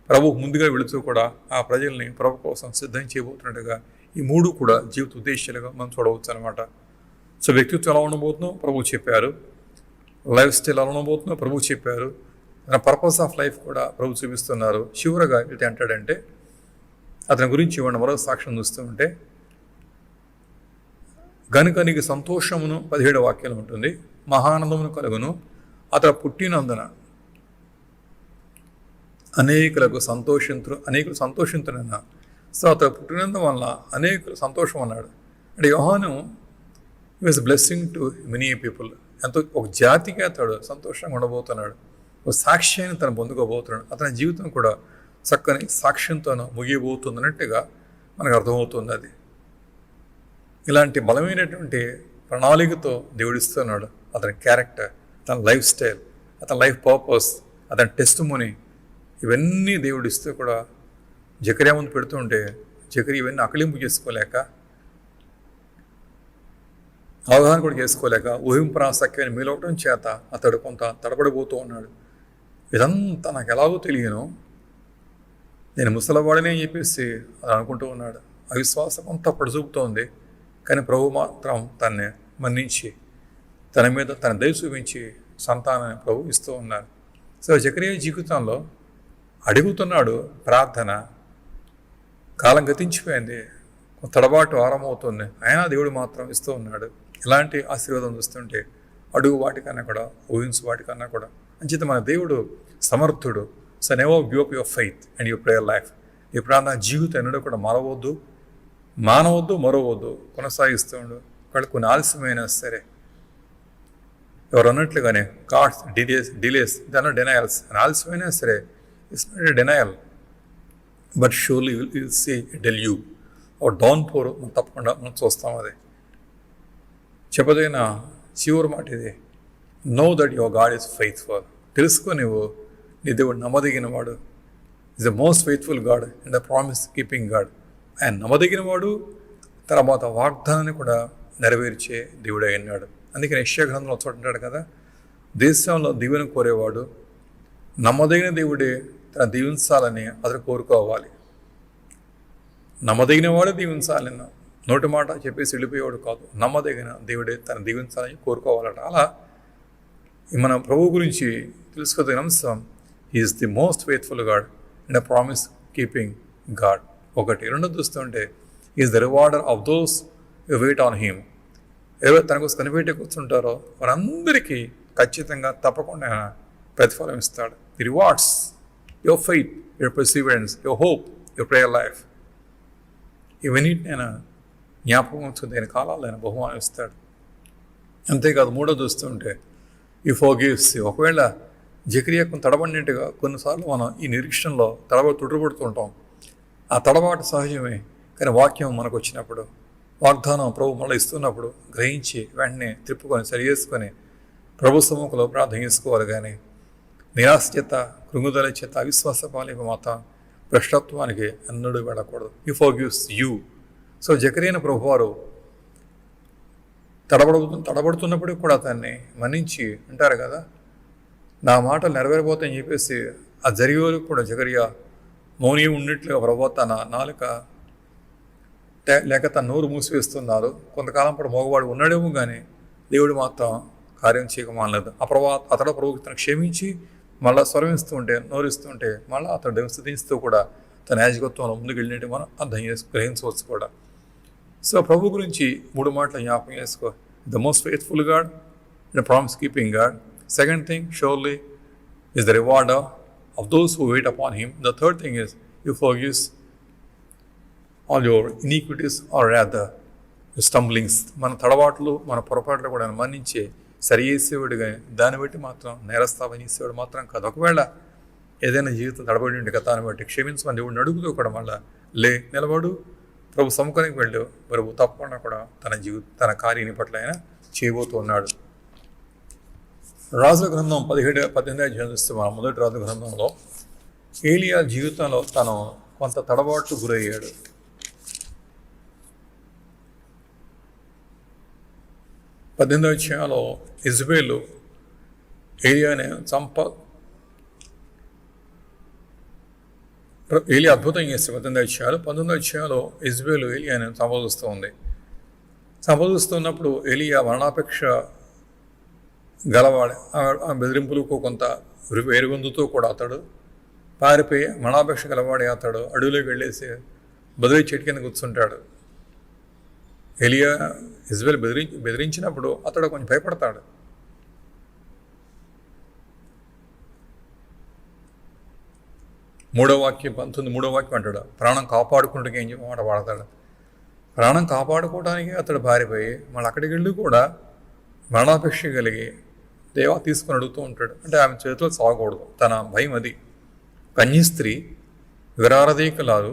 ప్రభు ముందుగా వెళుతూ కూడా ఆ ప్రజల్ని ప్రభు కోసం సిద్ధం చేయబోతున్నట్టుగా ఈ మూడు కూడా జీవిత ఉద్దేశాలుగా మనం చూడవచ్చు అనమాట. సో వ్యక్తిత్వం ఎలా ఉండబోతుందో ప్రభు చెప్పారు, లైఫ్ స్టైల్ ఎలా ఉండబోతుందో ప్రభు చెప్పారు, తన పర్పస్ ఆఫ్ లైఫ్ కూడా ప్రభు చూపిస్తున్నారు. చివరగా ఇది అంటాడంటే అతని గురించి ఇవ్వండి మరో సాక్ష్యం చూస్తూ ఉంటే గనుక నీకు సంతోషమును 17 వాక్యాలు ఉంటుంది, మహానందమును కలుగును, అతను పుట్టినందున అనేకులు సంతోషించునన్నా. సో అతను పుట్టినందు వల్ల అనేకులు సంతోషం అన్నాడు. అంటే యోహాను was blessing to many people. ఎంతో ఒక జాతికి అతడు సంతోషంగా ఉండబోతున్నాడు, ఒక సాక్ష్యాన్ని తను పొందుకోబోతున్నాడు. అతని జీవితం కూడా చక్కని సాక్ష్యంతో ముగియబోతుందన్నట్టుగా మనకు అర్థమవుతుంది. అది ఇలాంటి బలమైనటువంటి ప్రణాళికతో దేవుడిస్తున్నాడు. అతని క్యారెక్టర్, అతని లైఫ్ స్టైల్, అతని లైఫ్ పర్పస్, అతని టెస్టిమోనీ ఇవన్నీ దేవుడిస్తూ కూడా జకర్యా ముందు పెడుతుంటే జకర్యా ఇవన్నీ అకలింపు చేసుకోలేక, అవగాహన కూడా చేసుకోలేక, ఊహింపరాసక్యమైన మీలవటం చేత అతడు కొంత తడబడిపోతూ ఉన్నాడు. ఇదంతా నాకు ఎలాగో తెలియను, నేను ముసలవాడని అని చెప్పేసి అది అనుకుంటూ ఉన్నాడు. అవిశ్వాసం అంతా పడుచూపుతోంది. కానీ ప్రభు మాత్రం తనని మన్నించి తన మీద తన దయ చూపించి సంతానాన్ని ప్రభు ఇస్తూ ఉన్నారు. సో జకర్యా జీవితంలో అడుగుతున్నాడు ప్రార్థన, కాలం గతించిపోయింది, తడబాటు ఆరంభమవుతుంది, అయినా దేవుడు మాత్రం ఇస్తూ ఉన్నాడు. ఇలాంటి ఆశీర్వాదం చూస్తుంటే అడుగు వాటికన్నా కూడా ఊహించు వాటికన్నా కూడా అంచేత మన దేవుడు సమర్థుడు. So never give up your faith and your prayer life. ఈ ప్రార్థన జీవితం ఎన్నడూ కూడా మానవద్దు మరవద్దు, కొనసాగిస్తుండు. ఇక్కడ కొన్ని ఆలస్యమైనా సరే ఎవరు అన్నట్లుగానే గాడ్స్ డిలేస్ దాని డెనయల్స్ అని ఆలస్యమైనా సరే it's not a denial but surely will see deluge ఒక డౌన్ పోర్ మనం తప్పకుండా మనం చూస్తాం. అది చెప్పదగిన చివరి మాట ఇది. Know that your God is faithful. తెలుసుకో నువ్వు నీ దేవుడు నమ్మదగిన వాడు. Is the most faithful God and the promise keeping God. ఆయన నమ్మదగిన వాడు, తర్వాత వాగ్దానాన్ని కూడా నెరవేర్చే దేవుడే అన్నాడు. అందుకని యెషయా గ్రంథంలో చూడంటాడు కదా, దేశంలో దీవెన కోరేవాడు నమ్మదగిన దేవుడే తన దీవించాలని అతను కోరుకోవాలి. నమ్మదగిన వాడే దీవించాలన్న నోటి మాట చెప్పేసి వెళ్ళిపోయేవాడు కాదు, నమ్మదగిన దేవుడే తన దీవించాలని కోరుకోవాలట. అలా మన ప్రభు గురించి తెలుసుకోదగిన అంశం, is the most faithful God and a promise keeping God. ఒకటి. రెండో చూస్తుంటే is the rewarder of those you wait on him. ఎవరు తన కోసం కనిపెట్టి కూర్చుంటారో వారందరికీ ఖచ్చితంగా తప్పకుండా ప్రతిఫలం ఇస్తాడు. The rewards your faith, your perseverance, your hope, your prayer life. ఇవన్నిటినైనా జ్ఞాపకం ఉంచుకుని ఆయన కాలాలు ఆయన బహుమానం ఇస్తాడు. అంతేకాదు మూడో చూస్తుంటే ఈ ఫోర్గివ్స్. ఒకవేళ జకర్యాకు తడబడినట్టుగా కొన్నిసార్లు మనం ఈ నిరీక్షణలో తొట్టుపడుతూ ఉంటాం. ఆ తడబాటు సహజమే. కానీ వాక్యం మనకు వచ్చినప్పుడు, వాగ్దానం ప్రభు మళ్ళీ ఇస్తున్నప్పుడు గ్రహించి వెంటనే తిప్పుకొని సరి చేసుకొని ప్రభు సముఖంలో ప్రార్థన చేసుకోవాలి. కానీ నిరాశ చేత, కృంగుదల చేత, అవిశ్వాస పాలిక మాత్రం భ్రష్టత్వానికి ఎన్నడూ వెళ్ళకూడదు. ఈ ఫోర్గివ్స్ యూ. సో జకర్యాను ప్రభువారు తడబడుతున్నప్పుడు కూడా అతన్ని మన్నించి అంటారు కదా, నా మాటలు నెరవేరబోతాయని చెప్పేసి ఆ జరిగే వరకు కూడా జకరియా మౌని ఉన్నట్లుగా ప్రభు తన నాలుక లేక తన నోరు మూసివేస్తున్నారు. కొంతకాలం పాటు మగవాడు ఉన్నాడేమో కానీ దేవుడు మాత్రం కార్యం చేయకమానలేదు. అతడు ప్రభు తను క్షమించి మళ్ళీ స్వరమిస్తూ ఉంటే, నోరిస్తుంటే మళ్ళీ అతడు దేవుని స్థుతిస్తూ కూడా తన యాజకత్వంలో ముందుకు వెళ్ళినట్టు మనం అర్థం గ్రహించవచ్చు కూడా. సో ప్రభు గురించి 3 మాటలు జ్ఞాపకం చేసుకో. The most faithful God, the promise keeping God. Second thing, surely is the rewarder of those who wait upon him. The third thing is, he forgives all your iniquities or rather your stumblings. మన తడబాట్లు, మన పొరపాట్లు కూడా మన్నించే సరి చేసేవాడుగా, దాన్ని బట్టి మాత్రం నేరస్తాపని చేసేవాడు మాత్రం కాదు. ఒకవేళ ఏదైనా జీవితం తడబడి ఉండే గతాన్ని బట్టి క్షమించమని దేవుడిని అడుగుతూ కూడా మళ్ళీ నిలబడు, ప్రభు సముఖానికి వెళ్ళు, ప్రభు తప్పకుండా కూడా తన కార్యాన్ని పట్ల ఆయన చేయబోతూ ఉన్నాడు. రాజుల గ్రంథం 18 చూస్తే మనం మొదటి రాజు గ్రంథంలో ఏలియా జీవితంలో తను కొంత తడబాటు గురయ్యాడు. 18వ అధ్యాయంలో ఇజ్రాయేలు ఏలియాని ఏలియా అద్భుతం చేస్తే 18వ అధ్యాయాలు. 19వ అధ్యాయంలో ఇజ్రాయేలు ఏలియాని సంబోధిస్తూ ఉంది. సంబోధిస్తున్నప్పుడు ఏలియా మరణాపేక్ష గలవాడు. ఆ బెదిరింపులకు కొంత వేరుగొందుతూ కూడా అతడు పారిపోయి మరణాపేక్ష గలవాడే అతడు అడవిలోకి వెళ్ళేసి బదిలీ చెట్టు కింద కూర్చుంటాడు. ఏలియా ఇజ్రాయేల్ బెదిరించినప్పుడు అతడు కొంచెం భయపడతాడు. మూడో వాక్యం అంటాడు, ప్రాణం కాపాడుకుంటూ ఏం మాట వాడతాడు. ప్రాణం కాపాడుకోవడానికి అతడు పారిపోయి మళ్ళీ అక్కడికి వెళ్ళి కూడా మరణాపేక్ష కలిగి దేవా తీసుకొని అడుగుతూ ఉంటాడు. అంటే ఆమె చేతిలో సాగకూడదు, తన భయం అది. కన్య స్త్రీ, విరారదీకులారు,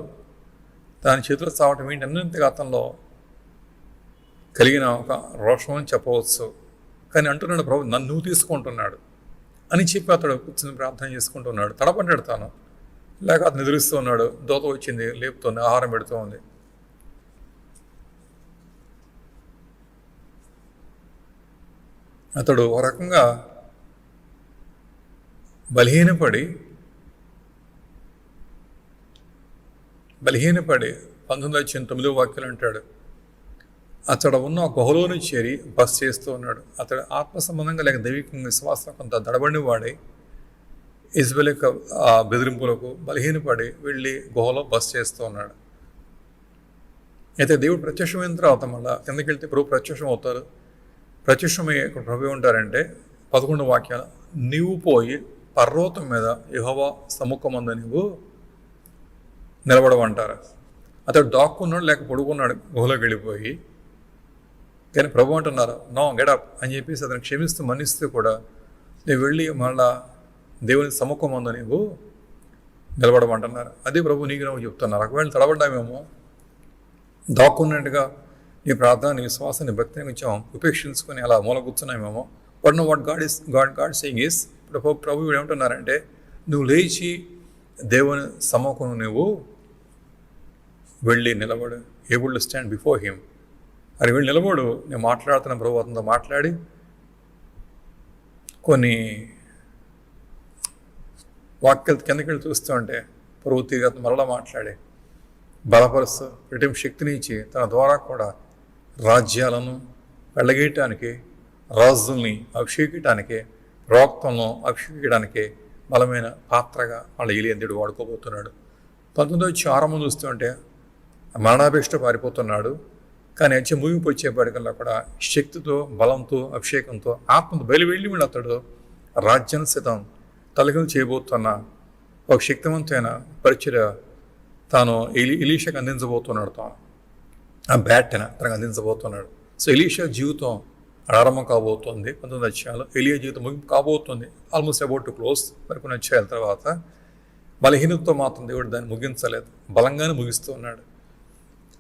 తన చేతిలో సాగటం ఏంటి అన్నంతగా అతనిలో కలిగిన ఒక రోషం అని చెప్పవచ్చు. కానీ అంటున్నాడు, ప్రభు నన్ను నువ్వు తీసుకుంటున్నాడు అని చెప్పి అతడు కూర్చొని ప్రార్థన చేసుకుంటున్నాడు. తడపడ్డాడు తాను, లేక అతను ఎదురుస్తూ ఉన్నాడు. దోత వచ్చింది, లేపుతోంది, ఆహారం పెడుతూ ఉంది. అతడు ఒక రకంగా బలహీనపడి 19:9 వాక్యాలు అంటాడు, అతడు ఉన్న గుహలోని చేరి బస్ చేస్తూ ఉన్నాడు. అతడు ఆత్మ సంబంధంగా లేక దైవికంగా విశ్వాసం కొంత దడబడిన వాడి ఇజ్రాయేల్ యొక్క బెదిరింపులకు బలహీనపడి వెళ్ళి గుహలో బస్ చేస్తూ ఉన్నాడు. అయితే దేవుడు ప్రత్యక్షమైన తర్వాత మళ్ళీ కిందకి వెళ్తే ప్రభు ప్రత్యక్షం అవుతారు. ప్రత్యక్షమయ్యే ప్రభు ఉంటారంటే 11 వాక్యాలు, నీవు పోయి పర్వతం మీద యెహోవా సముఖమందు నీవు నిలబడమంటారు. అతడు దాక్కున్నాడు లేక పడుకున్నాడు గుహలోకి వెళ్ళిపోయి. కానీ ప్రభు అంటున్నారు, నో గెటప్ అని చెప్పేసి అతను క్షమిస్తూ మన్నిస్తూ కూడా నువ్వు వెళ్ళి మళ్ళా దేవుని సముఖమందు నీవు నిలబడమంటున్నారు. అదే ప్రభు నీకు నువ్వు చెప్తున్నారు. ఒకవేళ తడబడ్డామేమో, దాక్కున్నట్టుగా నీ ప్రార్థన, నీ విశ్వాసం, నీ భక్తిని కొంచెం ఉపేక్షించుకొని అలా మూల కూర్చున్నామేమో. But no what God saying is, ప్రభు ఏమంటున్నారంటే, నువ్వు లేచి దేవుని సముఖం నువ్వు వెళ్ళి నిలబడు, able to stand before him. అది వెళ్ళి నిలబడు. నేను మాట్లాడుతున్న ప్రభు అతనితో మాట్లాడి కొన్ని వాక్యాలు కిందకి వెళ్ళి చూస్తూ ఉంటే ప్రభు తిరిగి మరలా మాట్లాడి బలపరుస్తూ ప్రతి శక్తిని ఇచ్చి తన ద్వారా కూడా రాజ్యాలను వెళ్ళగేయటానికి, రాజుల్ని అభిషేకించడానికి, ప్రవక్తలను అభిషేకించడానికి బలమైన పాత్రగా వాళ్ళ ఏలియా వాడుకోబోతున్నాడు. 19:6 చూస్తుంటే మరణాభిష్ట పారిపోతున్నాడు. కానీ వచ్చి ముగింపు వచ్చేపాటికల్లా కూడా శక్తితో, బలంతో, అభిషేకంతో, ఆత్మతో బయలువెళ్ళి అతడు రాజ్యాన్ని తలకిందులు చేయబోతున్న ఒక శక్తివంతమైన పరిచర్య తాను ఎలీషాకి అందించబోతున్నాడు. తాను ఆ బ్యాట్ని తనకు అందించబోతున్నాడు. సో ఎలీషా జీవితం ఆరంభం కాబోతుంది. 19 అధ్యాయాలు ఎలియా జీవితం ముగింపు కాబోతుంది. Almost about to close. కొన్ని అధ్యాయాల తర్వాత బలహీనతతో మాత్రం దేవుడు దాన్ని ముగించలేదు, బలంగానే ముగిస్తూ ఉన్నాడు.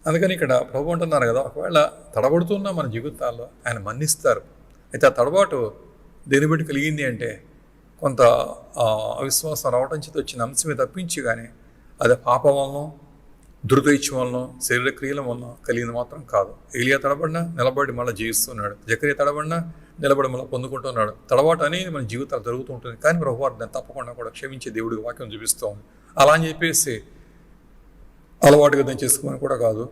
అందుకని ఇక్కడ ప్రభు అంటున్నారు కదా, ఒకవేళ తడబడుతున్న మన జీవితాల్లో ఆయన మన్నిస్తారు. అయితే ఆ తడబాటు దేని బట్టి కలిగింది అంటే కొంత అవిశ్వాసం రావటం చేత వచ్చిన అంశమే తప్పించి, కానీ అది పాప వలన దురద ఇచ్చం వలన శరీర క్రియల వలన కలిగింది మాత్రం కాదు. ఏలియా తడబడినా నిలబడి మళ్ళీ జీవిస్తున్నాడు. జకరియా తడబడినా నిలబడి మళ్ళీ పొందుకుంటున్నాడు. తడబాటు అనేది మన జీవితాలు జరుగుతూ ఉంటుంది. కానీ ప్రభువు దాన్ని తప్పకుండా కూడా క్షమించే దేవుడికి వాక్యం చూపిస్తూ ఉంది. అలా అని చెప్పేసి అలవాటుగా దాన్ని చేసుకోమని కూడా కాదు.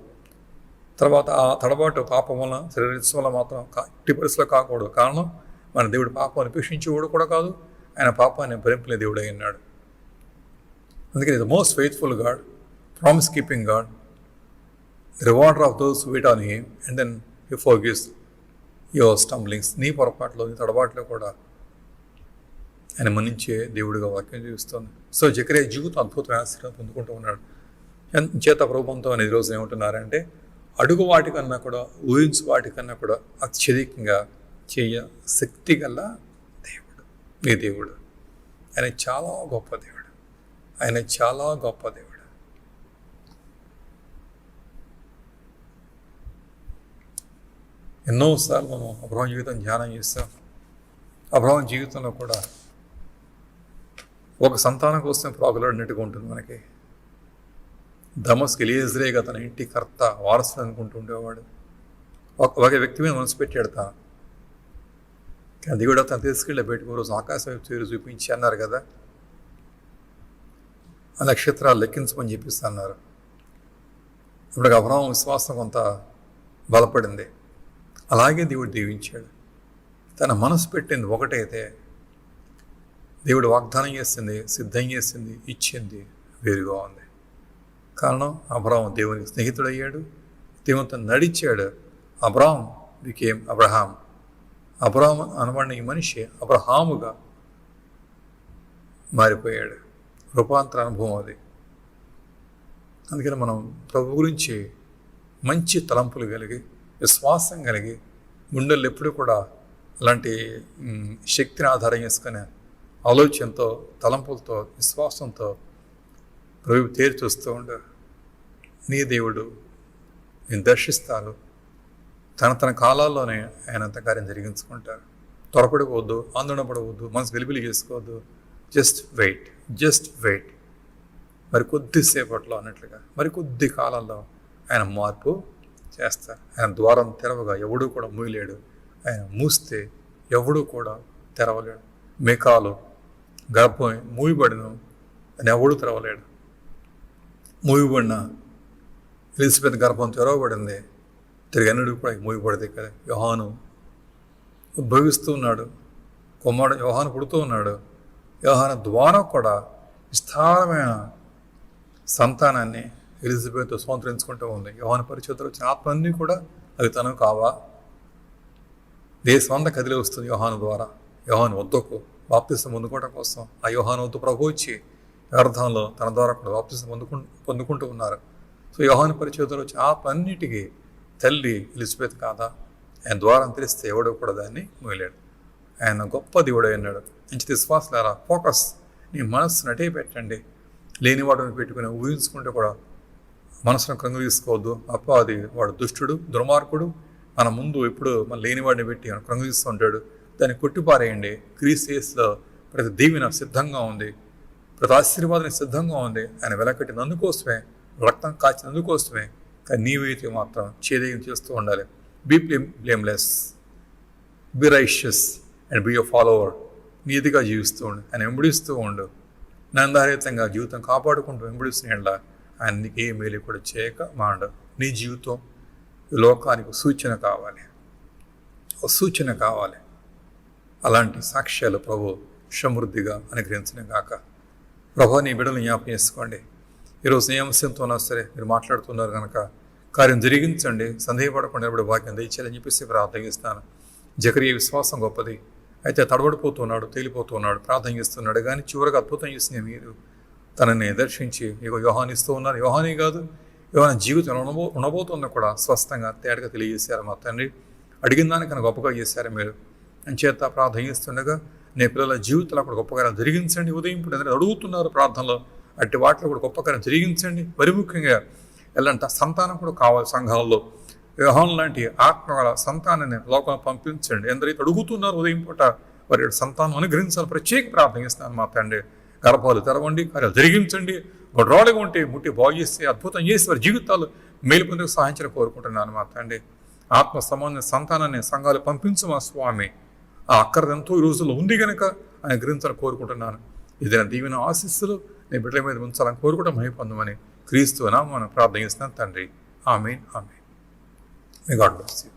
తర్వాత ఆ తడబాటు పాపం వలన శరీరం వల్ల మాత్రం ఎట్టి పరిస్థితిలో కాకూడదు. కారణం మన దేవుడు పాపాన్ని ఉపేక్షించేవాడు కూడా కాదు, ఆయన పాపాన్ని భరింపలే దేవుడు అయి ఉన్నాడు. అందుకని the most faithful God, promise keeping God, rewarder of those who wait on him and then he forgives your stumblings. నీ పొరపాట్లో నీ తడబాట్లో కూడా ఆయన మన్నించే దేవుడిగా వాక్యం చూపిస్తుంది. సో జకరియా జీవితం అద్భుతమైన ఆశీర్వాదం పొందుకుంటూ ఉన్నాడు. చేత ప్రభుత్వంతో అనేది ఈరోజు ఏమంటున్నారంటే, అడుగు వాటికన్నా కూడా ఊహించు వాటికన్నా కూడా అత్యధికంగా చేయ శక్తి గల దేవుడు నీ దేవుడు. ఆయన చాలా గొప్ప దేవుడు, ఆయన చాలా గొప్ప దేవుడు. ఎన్నోసార్లు మనం అబ్రహాం జీవితం ధ్యానం చేస్తాం. అబ్రహాం జీవితంలో కూడా ఒక సంతానం కోసం ప్రాకులాడినట్టుగా ఉంటుంది మనకి. దమస్కు ఎలియెజరే తన ఇంటి కర్త వారసులు అనుకుంటూ ఉండేవాడు. ఒక వ్యక్తి మీద మనసు పెట్టాడు తాను. అది కూడా తను తీసుకెళ్ళి బయటకు రోజు ఆకాశం వైపు చేరు చూపించి అన్నారు కదా, ఆ నక్షత్రాలు లెక్కించమని చెప్పిస్తా అన్నారు. ఇప్పుడు అబ్రహాం విశ్వాసం కొంత బలపడింది. అలాగే దేవుడు దీవించాడు. తన మనసు పెట్టింది ఒకటైతే దేవుడు వాగ్దానం చేసింది, సిద్ధం చేసింది, ఇచ్చింది వేరుగా ఉంది. కారణం అబ్రహాం దేవునికి స్నేహితుడయ్యాడు, దేవునితో నడిచాడు. Abraham became Abraham. అబ్రహాం అనబడిన ఈ మనిషి అబ్రహాముగా మారిపోయాడు. రూపాంతర అనుభవం అది. అందుకని మనం ప్రభు గురించి మంచి తలంపులు కలిగి, విశ్వాసం కలిగి, గుండెల్లో ఎప్పుడు కూడా అలాంటి శక్తిని ఆధారం చేసుకునే ఆలోచనతో, తలంపులతో, విశ్వాసంతో ప్రభు తేరి చూస్తూ ఉండు. నీ దేవుడు నేను దర్శిస్తాను. తన కాలాల్లోనే ఆయన అంత కార్యం జరిగించుకుంటారు. త్వరపడిపోవద్దు, ఆందోళన పడవద్దు, మనసు గలిబిలి చేసుకోవద్దు. Just wait. మరి కొద్దిసేపట్లో అన్నట్లుగా మరి కొద్ది కాలంలో ఆయన మార్పు చేస్తారు. ఆయన ద్వారం తెరవగా ఎవడూ కూడా మూయలేడు, ఆయన మూస్తే ఎవడూ కూడా తెరవలేడు. మేకాలు గర్భం మూయబడిన అని ఎవడూ తెరవలేడు. మూయబడిన ఎలిజబెత్ గర్భం తెరవబడింది, తిరిగి అన్నిడు కూడా మూయబడింది కదా. యోహాను ఉద్భవిస్తూ ఉన్నాడు, కుమారుడు యోహాను పుడుతూ ఉన్నాడు. యోహాను ద్వారా కూడా విస్తారమైన సంతానాన్ని ఎలిజబెత్ స్వతంత్రించుకుంటూ ఉంది. యోహాను పరిచయతలో వచ్చిన ఆత్మన్నీ కూడా అవి తను కావా, దేశం అంతా కదిలి వస్తుంది యోహాను ద్వారా. యోహాను వద్దకు బాప్తిసం పొందుకోవడం కోసం ఆ యోహాను వద్దు ప్రభు వచ్చి వ్యర్థంలో తన ద్వారా కూడా బాప్తిసం పొందుకుంటూ ఉన్నారు. సో యోహాను పరిచయతలో వచ్చిన ఆత్మన్నిటికీ తల్లి ఎలిజబెత్ కాదా? ఆయన ద్వారం తెలిస్తే ఎవడో కూడా దాన్ని మూయలేడు. ఆయన గొప్ప దేవుడు అన్నాడు. మంచి విశ్వాసారా, ఫోకస్ నీ మనస్సును అటే పెట్టండి. లేనివాడిని పెట్టుకుని ఊహించుకుంటే కూడా మనసును కంగు తీసుకోవద్దు. అది వాడు దుష్టుడు, దుర్మార్గుడు. మన ముందు ఎప్పుడు మన లేనివాడిని పెట్టి కంగు తీస్తూ ఉంటాడు. దాన్ని కొట్టిపారేయండి. క్రీస్తు యేసులో ప్రతి దీవెన సిద్ధంగా ఉంది, ప్రతి ఆశీర్వాదం సిద్ధంగా ఉంది. ఆయన వెలకట్టినందుకోసమే, రక్తం కాచినందుకోసమే. కానీ నీవైతే మాత్రం చేదయం చేస్తూ ఉండాలి. Be blameless, be righteous and be a follower. నీతిగా జీవిస్తూ ఉండు, ఆయన వెంబడిస్తూ ఉండు. నందారహితంగా జీవితం కాపాడుకుంటూ వెంబడిస్తున్న ఆయన నీకు ఏ మేలు కూడా చేయక మాండు. నీ జీవితం ఈ లోకానికి సూచన కావాలి, ఒక సూచన కావాలి. అలాంటి సాక్ష్యాలు ప్రభు సమృద్ధిగా అనుగ్రహించిన గాక. ప్రభు నీ బిడ్డలు జ్ఞాపకం చేసుకోండి. ఈరోజు ఏ అంశంతో ఉన్నా సరే మీరు మాట్లాడుతున్నారు కనుక కార్యం జరిగించండి. సందేహపడకుండా ఎప్పుడు భాగ్యం దయచేయాలని చెప్పేసి ప్రార్థిస్తాను. జకరియా విశ్వాసం గొప్పది. అయితే తడబడిపోతున్నాడు, తేలిపోతున్నాడు, ప్రార్థన చేస్తున్నాడు. కానీ చివరికి అద్భుతం చేసిన మీరు తనని దర్శించి ఇగో యోహాను ఇస్తూ ఉన్నారు. యోహానే కాదు, యోహాను జీవితం ఉండబోతుందో కూడా స్పష్టంగా తేటగా తెలియజేశారు మా తండ్రి. అడిగిన దానికన్నా గొప్పగా చేశారు మీరు. అంచేత ప్రార్థన చేస్తుండగా నీ పిల్లల జీవితంలో కూడా గొప్ప కార్యం జరిగించండి. ఉదయం ఇప్పుడు అందరూ అడుగుతున్నారు ప్రార్థనలో, అట్టి వాటిలో కూడా గొప్ప కార్యం జరిగించండి. మరి ముఖ్యంగా ఎలాంటి సంతానం కూడా కావాలి. సంఘాల్లో యోహాను లాంటి ఆత్మగల సంతానాన్ని లోకంలో పంపించండి. ఎందరైతే అడుగుతున్నారు ఉదయం పూట వారి సంతానం అనుగ్రహించాలి ప్రత్యేక ప్రార్థన చేస్తున్నాను మా తండ్రి. గర్భాలు తెరవండి, కార్యాలు జరిగించండి. గొడ్రాలుగా ఉంటే ముట్టి బాగు చేసి అద్భుతం చేసి వారి జీవితాలు మేలు పొందుకు సహాయించడం కోరుకుంటున్నాను మా తండ్రి. ఆత్మ సంబంధ సంతానాన్ని సంఘాలు పంపించు మా స్వామి. ఆ అక్కర ఎంతో ఈ రోజుల్లో ఉంది కనుక ఆయన గ్రహించాలని కోరుకుంటున్నాను. ఏదైనా దీవెన ఆశీస్సులు నేను బిడ్డల మీద ఉంచాలని కోరుకుంటాం, మహిమ పొందమని క్రీస్తు నామమున ప్రార్థన చేస్తున్నాను తండ్రి. Amen. Amen. May God bless you.